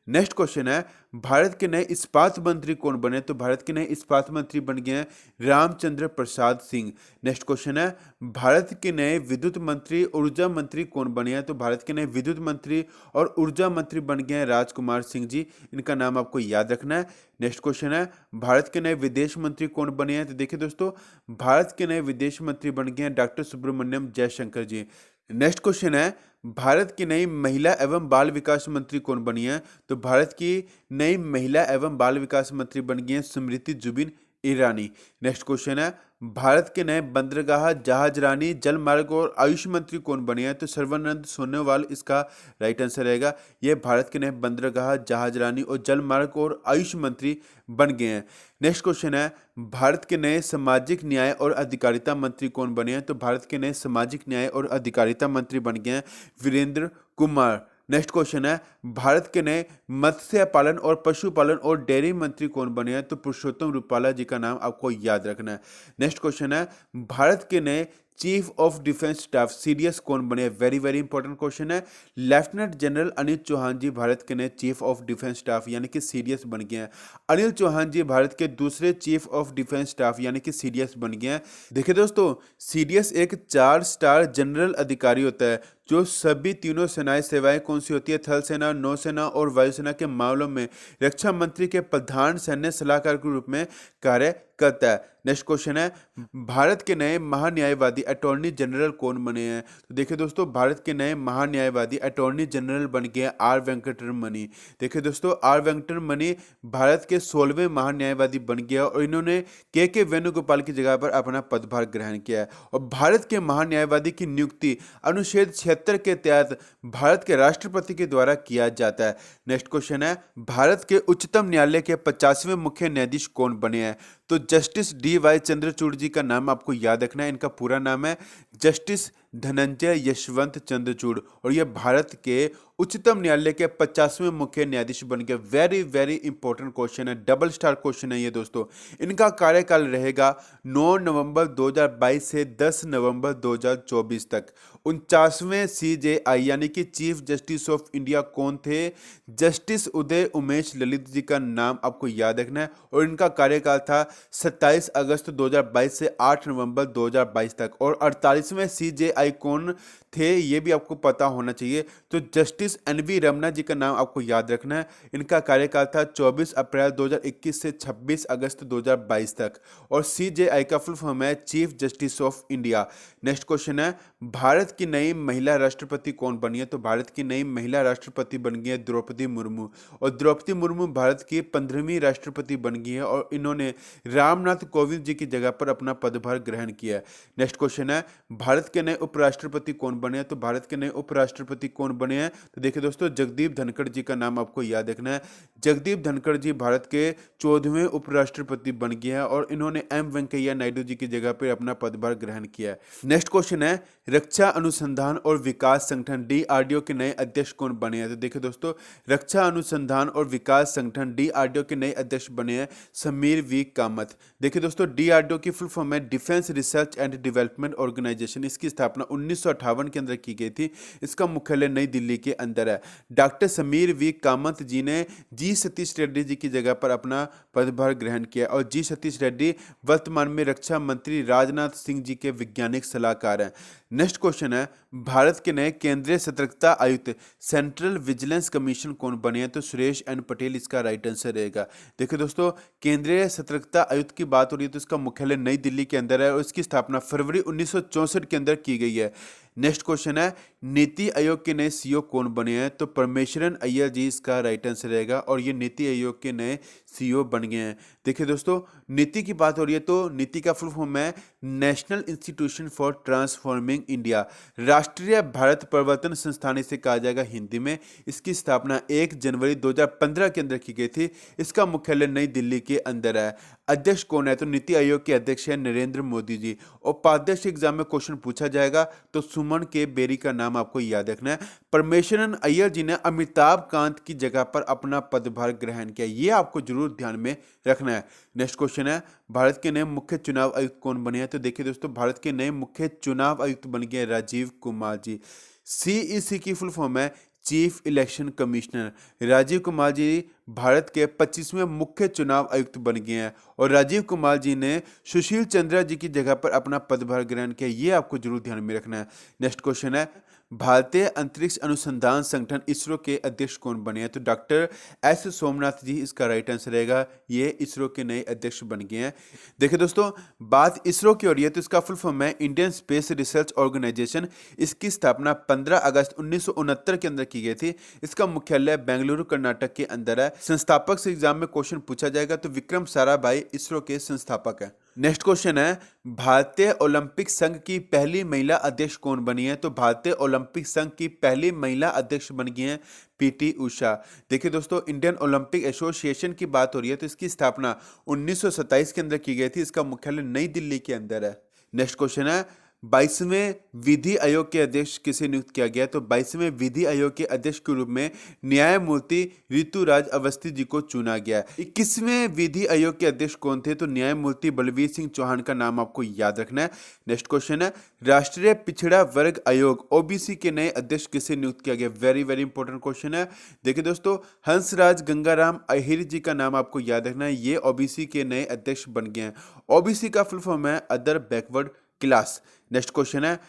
नेक्स्ट क्वेश्चन है भारत के नए इस्पात मंत्री कौन बने? तो भारत के नए इस्पात मंत्री बन गए हैं रामचंद्र प्रसाद सिंह। नेक्स्ट क्वेश्चन है भारत के नए विद्युत मंत्री ऊर्जा मंत्री कौन बने हैं? तो भारत के नए विद्युत मंत्री और ऊर्जा मंत्री बन गए हैं राजकुमार सिंह जी। इनका नाम आपको याद रखना है। नेक्स्ट क्वेश्चन है भारत के नए विदेश मंत्री कौन बने हैं? तो देखिए दोस्तों, भारत के नए विदेश मंत्री बन गए हैं डॉक्टर सुब्रमण्यम जयशंकर जी। नेक्स्ट क्वेश्चन है भारत की नई महिला एवं बाल विकास मंत्री कौन बनी है? तो भारत की नई महिला एवं बाल विकास मंत्री बन गई है स्मृति जुबिन ईरानी। नेक्स्ट क्वेश्चन है भारत के नए बंदरगाह, जहाजरानी, जल मार्ग और आयुष मंत्री कौन बने हैं? तो सर्बानंद सोनोवाल इसका राइट आंसर रहेगा। ये भारत के नए बंदरगाह, जहाजरानी और जल मार्ग और आयुष मंत्री बन गए हैं। नेक्स्ट क्वेश्चन है भारत के नए सामाजिक न्याय और अधिकारिता मंत्री कौन बने हैं? तो भारत के नए सामाजिक न्याय और अधिकारिता मंत्री बन गए हैं वीरेंद्र कुमार। नेक्स्ट क्वेश्चन है भारत के नए मत्स्य पालन और पशुपालन और डेयरी मंत्री कौन बने हैं? तो पुरुषोत्तम रूपाला जी का नाम आपको याद रखना है। नेक्स्ट क्वेश्चन है भारत के नए chief of defence staff CDS कौन बने? वेरी वेरी इंपॉर्टेंट क्वेश्चन है। लेफ्टिनेंट जनरल अनिल चौहान जी भारत के नए चीफ ऑफ डिफेंस स्टाफ यानी कि सीडीएस बन गए हैं। अनिल चौहान जी भारत के दूसरे चीफ ऑफ डिफेंस स्टाफ यानी कि सीडीएस बन गए हैं। देखिए दोस्तों, सीडीएस एक 4 स्टार जनरल अधिकारी होता है जो सभी तीनों सेनाएं सेवाएं कौन सी होती है? थल सेना, नौसेना और वायुसेना के मामलों में रक्षा मंत्री के प्रधान सैन्य सलाहकार के रूप में कार्य करता है। नेक्स्ट क्वेश्चन है भारत के नए महान्यायवादी अटॉर्नी जनरल कौन बने हैं? तो देखिए दोस्तों, भारत के नए महान्यायवादी अटॉर्नी जनरल बन गए आर वेंकटरमणि। देखिए दोस्तों, आर वेंकटरमणि भारत के 16वें महान्यायवादी बन गया और इन्होंने के वेणुगोपाल की जगह पर अपना पदभार ग्रहण किया है। और भारत के महान्यायवादी की नियुक्ति अनुच्छेद 76 के तहत भारत के राष्ट्रपति के द्वारा किया जाता है। नेक्स्ट क्वेश्चन है भारत के उच्चतम न्यायालय के 50वें मुख्य न्यायाधीश कौन बने हैं? तो जस्टिस डी.वाई. चंद्रचूड़ जी का नाम आपको याद रखना है। इनका पूरा नाम है जस्टिस धनंजय यशवंत चंद्रचूड़ और ये भारत के उच्चतम न्यायालय के 50वें मुख्य न्यायाधीश बन गए। वेरी वेरी इंपॉर्टेंट क्वेश्चन है, डबल स्टार क्वेश्चन है ये दोस्तों। इनका कार्यकाल रहेगा 9 नवंबर 2022 से 10 नवंबर 2024 तक। 49वें सीजेआई यानी कि चीफ जस्टिस ऑफ इंडिया कौन थे? जस्टिस उदय उमेश ललित जी का नाम आपको याद रखना है और इनका कार्यकाल था 27 अगस्त 2022 से 8 नवंबर 2022 तक। और 48वें सीजेआई कौन थे ये भी आपको पता होना चाहिए। तो जस्टिस एन.वी. रमना जी का नाम आपको याद रखना है। इनका कार्यकाल था 24 अप्रैल 2021 से 26 अगस्त 2022 तक। और सीजेआई का फुल फॉर्म है chief justice of India. Next question है भारत की नई महिला राष्ट्रपति कौन बनी है? तो भारत की नई महिला राष्ट्रपति बन गई है द्रौपदी मुर्मू। और द्रौपदी मुर्मू भारत की 15वीं राष्ट्रपति बन गई है और इन्होंने रामनाथ कोविंद जी की जगह पर अपना पदभार ग्रहण किया है। नेक्स्ट क्वेश्चन है भारत के नए उपराष्ट्रपति कौन बने हैं? तो भारत के नए उपराष्ट्रपति कौन बने हैं? तो देखिए दोस्तों, जगदीप धनखड़ जी का नाम आपको याद रखना है। जगदीप धनखड़ जी भारत के 14वें उपराष्ट्रपति बन गए हैं और इन्होंने एम वेंकैया नायडू जी की जगह पर अपना पदभार ग्रहण किया है। नेक्स्ट क्वेश्चन है रक्षा अनुसंधान और विकास संगठन डीआरडीओ के नए अध्यक्ष कौन बने हैं? तो देखिए दोस्तों, रक्षा अनुसंधान और विकास संगठन डीआरडीओ के नए अध्यक्ष बने हैं समीर वी कामत। देखिए दोस्तों, डीआरडीओ की फुल फॉर्म है defence research and development organisation. इसकी स्थापना 1958 के अंदर की गई थी। इसका मुख्यालय नई दिल्ली के अंदर है। डॉक्टर समीर वी कामत जी ने जी सतीश रेड्डी जी की जगह पर अपना पदभार ग्रहण किया और जी सतीश रेड्डी वर्तमान में रक्षा मंत्री राजनाथ सिंह जी के वैज्ञानिक सलाहकार हैं। नेक्स्ट क्वेश्चन है, भारत के नए केंद्रीय सतर्कता आयुक्त सेंट्रल विजिलेंस कमीशन कौन बने हैं? तो सुरेश एन पटेल इसका राइट आंसर रहेगा। देखिए दोस्तों, केंद्रीय सतर्कता आयुक्त की बात हो रही है तो इसका मुख्यालय नई दिल्ली के अंदर है और इसकी स्थापना फरवरी 1964 के अंदर की गई है। नेक्स्ट क्वेश्चन है, नीति आयोग के नए सीईओ कौन बने हैं? तो परमेश्वरन अय्यर जी इसका राइट आंसर रहेगा और ये नीति आयोग के नए सीईओ बन गए हैं। देखिए दोस्तों, नीति की बात हो रही है तो नीति का फुल फॉर्म है national institution for transforming India, राष्ट्रीय भारत प्रवर्तन संस्थान इसे कहा जाएगा हिंदी में। इसकी स्थापना 1 जनवरी 2015 के अंदर की गई थी। इसका मुख्यालय नई दिल्ली के अंदर है। अध्यक्ष कौन है? तो नीति आयोग के अध्यक्ष है नरेंद्र मोदी जी। उपाध्यक्ष एग्जाम में क्वेश्चन पूछा जाएगा तो सुमन के बेरी का नाम आपको याद रखना है। परमेश्वरन अय्यर जी ने अमिताभ कांत की जगह पर अपना पदभार ग्रहण किया, ये आपको जरूर ध्यान में रखना है। नेक्स्ट क्वेश्चन है, भारत के नए मुख्य चुनाव आयुक्त कौन बने हैं? तो देखिए दोस्तों, भारत के नए मुख्य चुनाव आयुक्त बन गए राजीव कुमार जी। सीईसी की फुल फॉर्म है chief election commissioner. Rajeev Kumar ji Bharat के 25वें मुख्य चुनाव आयुक्त बन गए हैं और राजीव कुमार जी ने सुशील चंद्रा जी की जगह पर अपना पदभार ग्रहण किया, ये आपको जरूर ध्यान में रखना है। नेक्स्ट क्वेश्चन है, भारतीय अंतरिक्ष अनुसंधान संगठन इसरो के अध्यक्ष कौन बने हैं? तो डॉक्टर एस सोमनाथ जी इसका राइट आंसर रहेगा। ये इसरो के नए अध्यक्ष बन गए हैं। देखिए दोस्तों, बात इसरो की हो रही है तो इसका फुल फॉर्म है इंडियन स्पेस रिसर्च ऑर्गेनाइजेशन। इसकी स्थापना 15 अगस्त 1969 के अंदर की गई थी। इसका मुख्यालय बेंगलुरु कर्नाटक के अंदर है। संस्थापक से एग्जाम में क्वेश्चन पूछा जाएगा तो विक्रम साराभाई इसरो के संस्थापक है। नेक्स्ट क्वेश्चन है, भारतीय ओलंपिक संघ की पहली महिला अध्यक्ष कौन बनी है? तो भारतीय ओलंपिक संघ की पहली महिला अध्यक्ष बन गई हैं पीटी उषा। देखिए दोस्तों, इंडियन ओलंपिक एसोसिएशन की बात हो रही है तो इसकी स्थापना 1927 के अंदर की गई थी। इसका मुख्यालय नई दिल्ली के अंदर है। नेक्स्ट क्वेश्चन है, 22वें विधि आयोग के अध्यक्ष किसे नियुक्त किया गया? तो 22वें विधि आयोग के अध्यक्ष के रूप में न्यायमूर्ति ऋतुराज अवस्थी जी को चुना गया। 21वें विधि आयोग के अध्यक्ष कौन थे? तो न्यायमूर्ति बलवीर सिंह चौहान का नाम आपको याद रखना है। नेक्स्ट क्वेश्चन है, राष्ट्रीय पिछड़ा वर्ग आयोग ओबीसी के नए अध्यक्ष किसे नियुक्त किया गया? वेरी वेरी इंपॉर्टेंट क्वेश्चन है। देखिए दोस्तों, हंसराज गंगाराम अहिर जी का नाम आपको याद रखना है। ये ओबीसी के नए अध्यक्ष बन गए हैं। ओबीसी का फुल फॉर्म है other backward class. Next question है,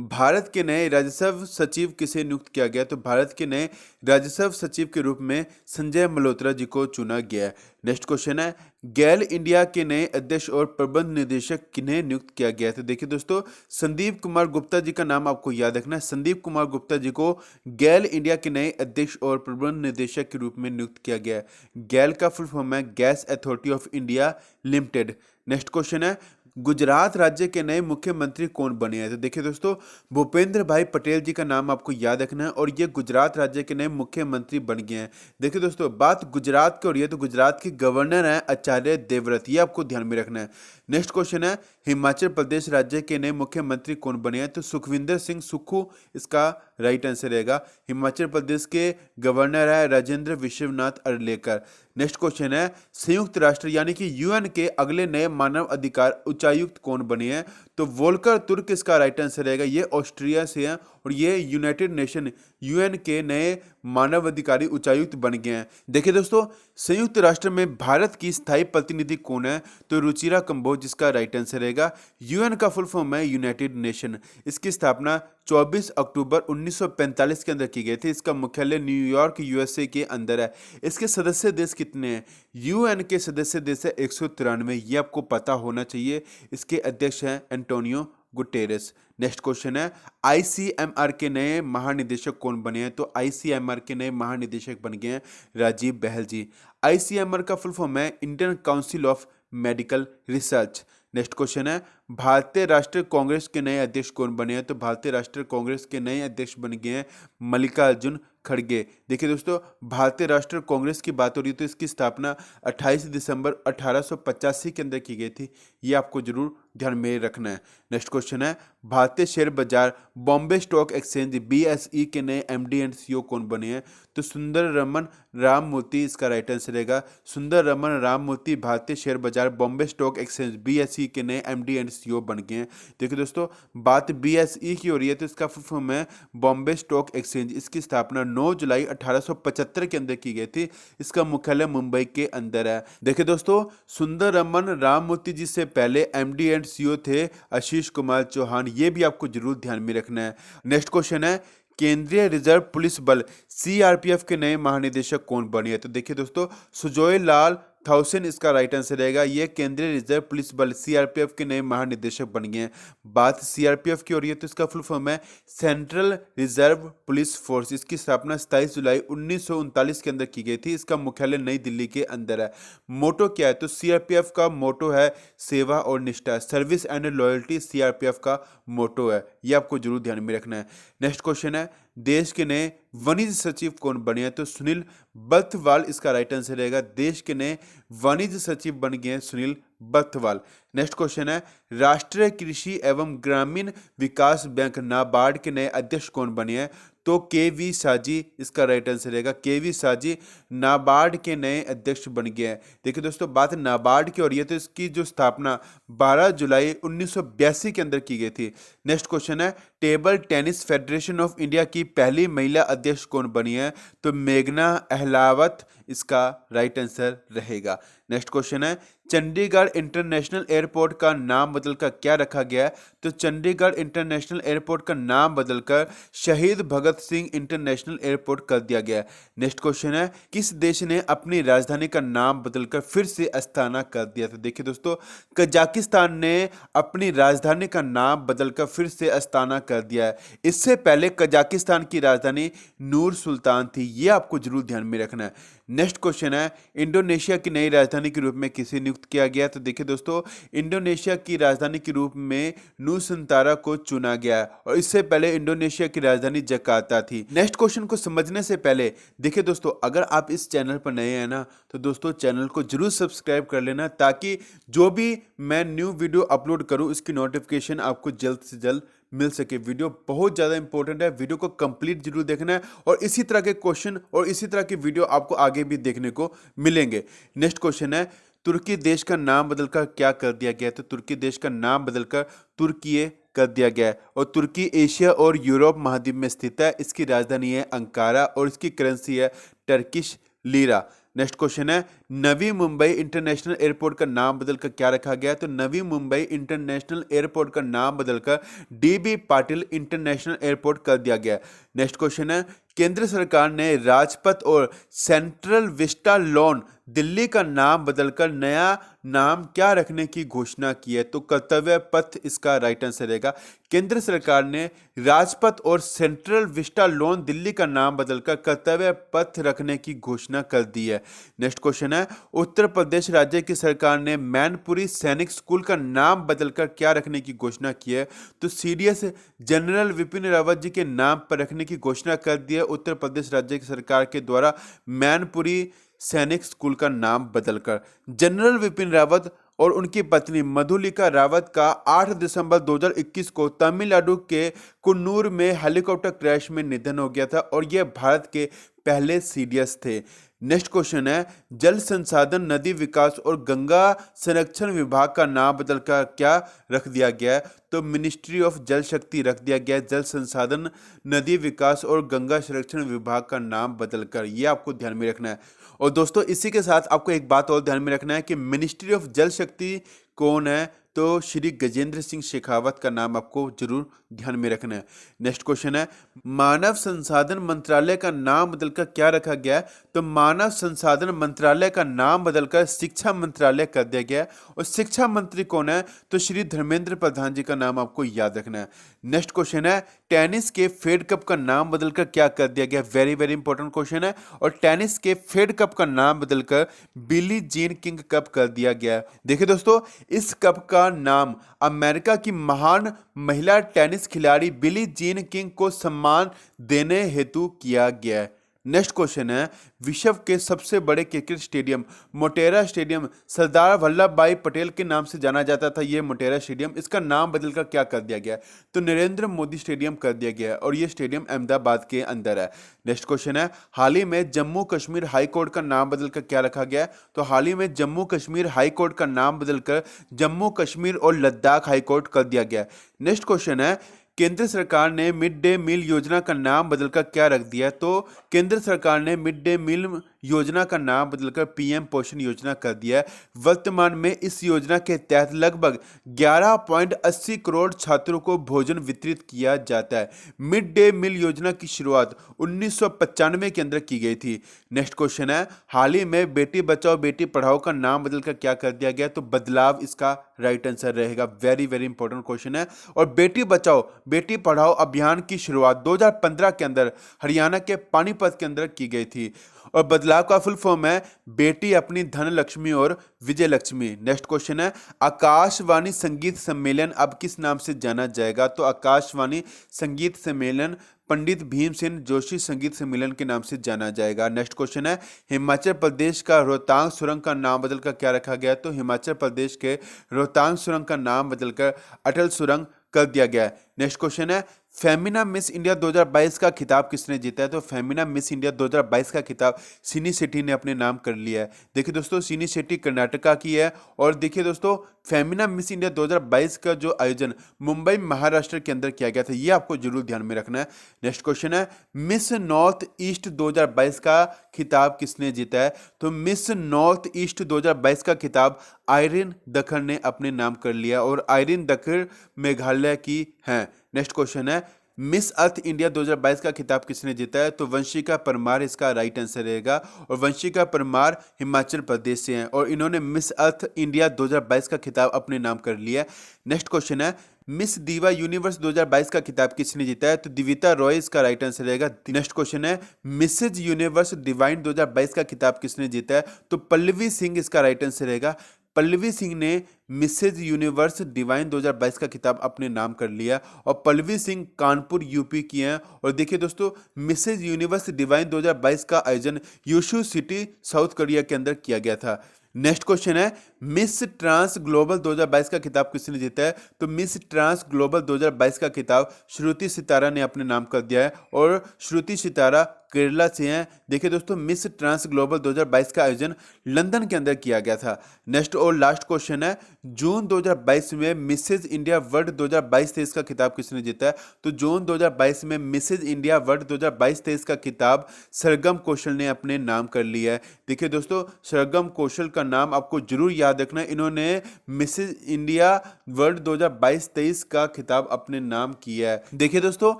भारत के नए राजस्व सचिव किसे नियुक्त किया गया? तो भारत के नए राजस्व सचिव के रूप में संजय मल्होत्रा जी को चुना गया है। नेक्स्ट क्वेश्चन है, गैल इंडिया के नए अध्यक्ष और प्रबंध निदेशक किन्हें नियुक्त किया गया? तो देखिए दोस्तों, संदीप कुमार गुप्ता जी का नाम आपको याद रखना है। संदीप कुमार गुप्ता जी को गैल इंडिया के नए अध्यक्ष और प्रबंध निदेशक के रूप में नियुक्त किया गया है। गैल का फुल फॉर्म है gas authority of India limited. Next question है, गुजरात राज्य के नए मुख्यमंत्री कौन बने हैं? तो देखिए दोस्तों, भूपेंद्र भाई पटेल जी का नाम आपको याद रखना है और ये गुजरात राज्य के नए मुख्यमंत्री बन गए हैं। देखिए दोस्तों, बात गुजरात की हो रही है तो गुजरात के गवर्नर हैं आचार्य देवव्रत, ये आपको ध्यान में रखना है। नेक्स्ट क्वेश्चन है, हिमाचल प्रदेश राज्य के नए मुख्यमंत्री कौन बने हैं? तो सुखविंदर सिंह सुक्खू इसका राइट आंसर रहेगा। हिमाचल प्रदेश के गवर्नर है राजेंद्र विश्वनाथ अर्लेकर। नेक्स्ट क्वेश्चन है, संयुक्त राष्ट्र यानी कि यूएन के अगले नए मानव अधिकार उच्चायुक्त कौन बने हैं? तो वोल्कर तुर्क इसका राइट आंसर रहेगा। ये ऑस्ट्रिया से हैं और ये यूनाइटेड नेशन यूएन के नए मानव अधिकारी उच्चायुक्त बन गए हैं। देखिए दोस्तों, संयुक्त राष्ट्र में भारत की स्थायी प्रतिनिधि कौन है? तो रुचिरा कंबोज जिसका राइट आंसर रहेगा। यूएन का फुल फॉर्म है यूनाइटेड नेशन। इसकी स्थापना 24 अक्टूबर 1945 के अंदर की गई थी। इसका मुख्यालय न्यूयॉर्क यूएसए के अंदर है। इसके सदस्य देश कितने हैं? यूएन के सदस्य देश है 193, ये आपको पता होना चाहिए। इसके अध्यक्ष हैं एंटोनियो गुटेरेस। नेक्स्ट क्वेश्चन है, आईसीएमआर के नए महानिदेशक कौन बने हैं? तो आईसीएमआर के नए महानिदेशक बन गए हैं राजीव बहल जी। आईसीएमआर का फुल फॉर्म है Indian council of medical research. Next question है, भारतीय राष्ट्रीय कांग्रेस के नए अध्यक्ष कौन बने हैं? तो भारतीय राष्ट्रीय कांग्रेस के नए अध्यक्ष बन गए हैं मल्लिकार्जुन खड़गे। देखिए दोस्तों, भारतीय राष्ट्रीय कांग्रेस की बात हो रही है तो इसकी स्थापना 28 दिसंबर 1885 के अंदर की गई थी। ये आपको जरूर ध्यान में रखना है। नेक्स्ट क्वेश्चन है, भारतीय शेयर बाजार बॉम्बे स्टॉक एक्सचेंज BSE के नए MD एंड CEO कौन बने हैं? तो सुंदर रमन राममूर्ति इसका राइट आंसर रहेगा। सुंदर रमन राममूर्ति भारतीय शेयर बाजार बॉम्बे स्टॉक एक्सचेंज BSE के नए MD एंड CEO बन गए हैं। देखिए दोस्तों, बात BSE की हो रही है तो इसका फुल फॉर्म है बॉम्बे स्टॉक एक्सचेंज। इसकी स्थापना 9 जुलाई 1875 के अंदर की गई थी। इसका मुख्यालय मुंबई के अंदर है। देखिए दोस्तों, सुंदर रमन राममूर्ति जी से पहले MD एंड CEO थे आशीष कुमार चौहान। ये भी आपको जरूर ध्यान में रखना है। नेक्स्ट क्वेश्चन है, केंद्रीय रिजर्व पुलिस बल CRPF के नए महानिदेशक कौन बने हैं? तो देखिए दोस्तों, सुजोय लाल थाउसेन इसका राइट आंसर रहेगा। ये केंद्रीय रिजर्व पुलिस बल CRPF के नए महानिदेशक बन गए हैं। बात CRPF की हो रही है तो इसका फुल फॉर्म है सेंट्रल रिजर्व पुलिस फोर्स। इसकी स्थापना 27 जुलाई 1939 के अंदर की गई थी। इसका मुख्यालय नई दिल्ली के अंदर है। मोटो क्या है? तो CRPF का मोटो है सेवा और निष्ठा, सर्विस एंड लॉयल्टी CRPF का मोटो है। ये आपको जरूर ध्यान में रखना है। नेक्स्ट क्वेश्चन है, देश के नए वाणिज्य सचिव कौन बने हैं? तो सुनील बत्थवाल इसका राइट आंसर रहेगा। देश के नए वाणिज्य सचिव बन गए हैं सुनील बत्थवाल। नेक्स्ट क्वेश्चन है, राष्ट्रीय कृषि एवं ग्रामीण विकास बैंक नाबार्ड के नए अध्यक्ष कौन बने हैं? तो KV साजी इसका राइट आंसर रहेगा। KV साजी नाबार्ड के नए अध्यक्ष बन गए हैं। देखिए दोस्तों, बात नाबार्ड की हो रही है तो इसकी जो स्थापना 12 जुलाई 1982 के अंदर की गई थी। नेक्स्ट क्वेश्चन है, table tennis federation of India की पहली महिला अध्यक्ष कौन बनी है? तो मेघना अहलावत इसका राइट आंसर रहेगा। नेक्स्ट क्वेश्चन है, चंडीगढ़ इंटरनेशनल एयरपोर्ट का नाम बदलकर क्या रखा गया है? तो चंडीगढ़ इंटरनेशनल एयरपोर्ट का नाम बदलकर शहीद भगत सिंह इंटरनेशनल एयरपोर्ट कर दिया गया है। नेक्स्ट क्वेश्चन है, किस देश ने अपनी राजधानी का नाम बदलकर फिर से अस्ताना कर दिया? तो देखिए दोस्तों, कजाकिस्तान ने अपनी राजधानी का नाम बदलकर फिर से अस्ताना कर दिया है। इससे पहले कजाकिस्तान की राजधानी नूर सुल्तान थी। ये आपको जरूर ध्यान में रखना है। नेक्स्ट क्वेश्चन है, इंडोनेशिया की नई राजधानी के रूप में किसे नियुक्त किया गया? तो देखिए दोस्तों, इंडोनेशिया की राजधानी के रूप में नुसंतारा को चुना गया है और इससे पहले इंडोनेशिया की राजधानी जकार्ता थी। नेक्स्ट क्वेश्चन को समझने से पहले देखिए दोस्तों, अगर आप इस चैनल पर नए हैं ना तो दोस्तों चैनल को जरूर सब्सक्राइब कर लेना, ताकि जो भी मैं न्यू वीडियो अपलोड करूं उसकी नोटिफिकेशन आपको जल्द से जल्द मिल सके। वीडियो बहुत ज़्यादा इंपॉर्टेंट है, वीडियो को कंप्लीट जरूर देखना है और इसी तरह के क्वेश्चन और इसी तरह की वीडियो आपको आगे भी देखने को मिलेंगे। नेक्स्ट क्वेश्चन है, तुर्की देश का नाम बदलकर क्या कर दिया गया है? तो तुर्की देश का नाम बदलकर तुर्की कर दिया गया है और तुर्की एशिया और यूरोप महाद्वीप में स्थित है। इसकी राजधानी है अंकारा और इसकी करेंसी है टर्किश लीरा। नेक्स्ट क्वेश्चन है, नवी मुंबई इंटरनेशनल एयरपोर्ट का नाम बदलकर क्या रखा गया है? तो नवी मुंबई इंटरनेशनल एयरपोर्ट का नाम बदलकर DB पाटिल इंटरनेशनल एयरपोर्ट कर दिया गया है। नेक्स्ट क्वेश्चन है, केंद्र सरकार ने राजपथ और सेंट्रल विस्टा लॉन दिल्ली का नाम बदलकर नया नाम क्या रखने की घोषणा की है? तो कर्तव्य पथ इसका राइट आंसर रहेगा। केंद्र सरकार ने राजपथ और सेंट्रल विस्टा लॉन दिल्ली का नाम बदलकर कर्तव्य पथ रखने की घोषणा कर दी है। नेक्स्ट क्वेश्चन है, उत्तर प्रदेश राज्य की सरकार ने मैनपुरी सैनिक स्कूल का नाम बदलकर क्या रखने की घोषणा की है? तो CDS जनरल विपिन रावत जी के नाम पर रखने की घोषणा कर दी है उत्तर प्रदेश राज्य की सरकार के द्वारा। मैनपुरी सैनिक स्कूल का नाम बदलकर जनरल विपिन रावत और उनकी पत्नी मधुलिका रावत का 8 दिसंबर 2021 को तमिलनाडु के कुन्नूर में हेलीकॉप्टर क्रैश में निधन हो गया था और यह भारत के पहले CDS थे। नेक्स्ट क्वेश्चन है, जल संसाधन नदी विकास और गंगा संरक्षण विभाग का नाम बदलकर क्या रख दिया गया है? तो मिनिस्ट्री ऑफ जल शक्ति रख दिया गया है। जल संसाधन नदी विकास और गंगा संरक्षण विभाग का नाम बदलकर, ये आपको ध्यान में रखना है। और दोस्तों इसी के साथ आपको एक बात और ध्यान में रखना है कि मिनिस्ट्री ऑफ जल शक्ति कौन है? तो श्री गजेंद्र सिंह शेखावत का नाम आपको जरूर ध्यान में रखना है। नेक्स्ट क्वेश्चन है, मानव संसाधन मंत्रालय का नाम बदलकर क्या रखा गया है? तो मानव संसाधन मंत्रालय का नाम बदलकर शिक्षा मंत्रालय कर दिया गया है और शिक्षा मंत्री कौन है? तो श्री धर्मेंद्र प्रधान जी का नाम आपको याद रखना है। नेक्स्ट क्वेश्चन है, टेनिस के फेड कप का नाम बदलकर क्या कर दिया गया? वेरी वेरी इंपॉर्टेंट क्वेश्चन है। और टेनिस के फेड कप का नाम बदलकर बिली जीन किंग कप कर दिया गया है। देखिए दोस्तों, इस कप का नाम अमेरिका की महान महिला टेनिस खिलाड़ी बिली जीन किंग को सम्मान देने हेतु किया गया है। नेक्स्ट क्वेश्चन है, विश्व के सबसे बड़े cricket stadium Motera stadium Sardar Vallabh भाई पटेल के नाम से जाना जाता था। ये मोटेरा स्टेडियम, इसका नाम बदलकर क्या कर दिया गया? तो नरेंद्र मोदी स्टेडियम कर दिया गया है और ये स्टेडियम अहमदाबाद के अंदर है। नेक्स्ट क्वेश्चन है, हाल ही में जम्मू कश्मीर हाई कोर्ट का नाम बदलकर क्या रखा गया? तो हाल ही में जम्मू कश्मीर हाई कोर्ट का नाम बदलकर जम्मू कश्मीर और लद्दाख हाई कोर्ट कर दिया गया। नेक्स्ट क्वेश्चन है, केंद्र सरकार ने मिड डे मील योजना का नाम बदलकर क्या रख दिया? तो केंद्र सरकार ने मिड डे मील योजना का नाम बदलकर पीएम पोषण योजना कर दिया है। वर्तमान में इस योजना के तहत लगभग 11.80 करोड़ छात्रों को भोजन वितरित किया जाता है। मिड डे मील योजना की शुरुआत 1995 के अंदर की गई थी। नेक्स्ट क्वेश्चन है, हाल ही में बेटी बचाओ बेटी पढ़ाओ का नाम बदलकर क्या कर दिया गया? तो बदलाव इसका राइट आंसर रहेगा। वेरी वेरी इंपॉर्टेंट क्वेश्चन है। और बेटी बचाओ बेटी पढ़ाओ अभियान की शुरुआत 2015 के अंदर हरियाणा के पानीपत के अंदर की गई थी और बदलाव का फुल फॉर्म है बेटी अपनी धन लक्ष्मी और विजय लक्ष्मी। नेक्स्ट क्वेश्चन है, आकाशवाणी संगीत सम्मेलन अब किस नाम से जाना जाएगा? तो आकाशवाणी संगीत सम्मेलन पंडित भीमसेन जोशी संगीत सम्मेलन के नाम से जाना जाएगा। नेक्स्ट क्वेश्चन है, हिमाचल प्रदेश का रोहतांग सुरंग का नाम बदलकर क्या रखा गया? तो हिमाचल प्रदेश के रोहतांग सुरंग का नाम बदलकर अटल सुरंग कर दिया गया है। नेक्स्ट क्वेश्चन है, फेमिना मिस इंडिया 2022 का खिताब किसने जीता है? तो फेमिना मिस इंडिया 2022 का खिताब सिनी शेट्टी ने अपने नाम कर लिया है। देखिए दोस्तों, सिनी शेट्टी कर्नाटका की है और देखिए दोस्तों, फेमिना मिस इंडिया 2022 का जो आयोजन मुंबई महाराष्ट्र के अंदर किया गया था, ये आपको जरूर ध्यान में रखना है। नेक्स्ट क्वेश्चन है, मिस नॉर्थ ईस्ट 2022 का खिताब किसने जीता है? तो मिस नॉर्थ ईस्ट 2022 का खिताब आइरिन दखर ने अपने नाम कर लिया और आइरिन दखर मेघालय की हैं। नेक्स्ट क्वेश्चन है, मिस अर्थ इंडिया 2022 का खिताब किसने जीता है? तो वंशिका परमार इसका राइट आंसर रहेगा और वंशिका परमार हिमाचल प्रदेश से हैं और इन्होंने मिस अर्थ इंडिया 2022 का खिताब अपने नाम कर लिया। नेक्स्ट क्वेश्चन है, मिस दीवा यूनिवर्स 2022 का खिताब किसने जीता है? तो दिविता रॉय इसका राइट आंसर रहेगा। नेक्स्ट क्वेश्चन है, मिसेज यूनिवर्स डिवाइन 2022 का खिताब किसने जीता है? तो पल्लवी सिंह इसका राइट आंसर रहेगा। पल्लवी सिंह ने मिसेज यूनिवर्स डिवाइन 2022 का खिताब अपने नाम कर लिया और पल्लवी सिंह कानपुर यूपी की हैं। और देखिए दोस्तों, मिसेज यूनिवर्स डिवाइन 2022 का आयोजन यूशू सिटी साउथ कोरिया के अंदर किया गया था। नेक्स्ट क्वेश्चन है, मिस ट्रांस ग्लोबल 2022 का खिताब किसने जीता है? तो मिस ट्रांस ग्लोबल 2022 का खिताब श्रुति सितारा ने अपने नाम कर दिया है और श्रुति सितारा केरला से हैं। देखिए दोस्तों, मिस ट्रांस ग्लोबल 2022 का आयोजन लंदन के अंदर किया गया था। नेक्स्ट और लास्ट क्वेश्चन है, जून 2022 में मिसेज इंडिया वर्ल्ड 2022-23 का खिताब किसने जीता है? तो जून 2022 में मिसेज इंडिया वर्ल्ड 2022-23 का खिताब सरगम कौशल ने अपने नाम कर लिया है। देखिए दोस्तों, सरगम कौशल का नाम आपको जरूर याद रखना है। इन्होंने मिसेज इंडिया वर्ल्ड 2022-23 का खिताब अपने नाम किया है। देखिए दोस्तों,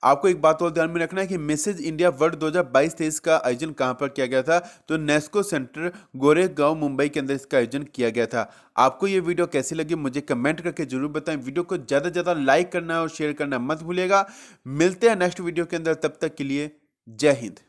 आपको एक बात और ध्यान में रखना है कि मिसेज इंडिया वर्ल्ड 2022-23 का आयोजन कहां पर किया गया था? तो नेस्को सेंटर गोरेगांव मुंबई के अंदर इसका आयोजन किया गया था। आपको ये वीडियो कैसी लगी मुझे कमेंट करके जरूर बताएं। वीडियो को ज़्यादा से ज़्यादा लाइक करना और शेयर करना मत भूलिएगा। मिलते हैं नेक्स्ट वीडियो के अंदर, तब तक के लिए जय हिंद।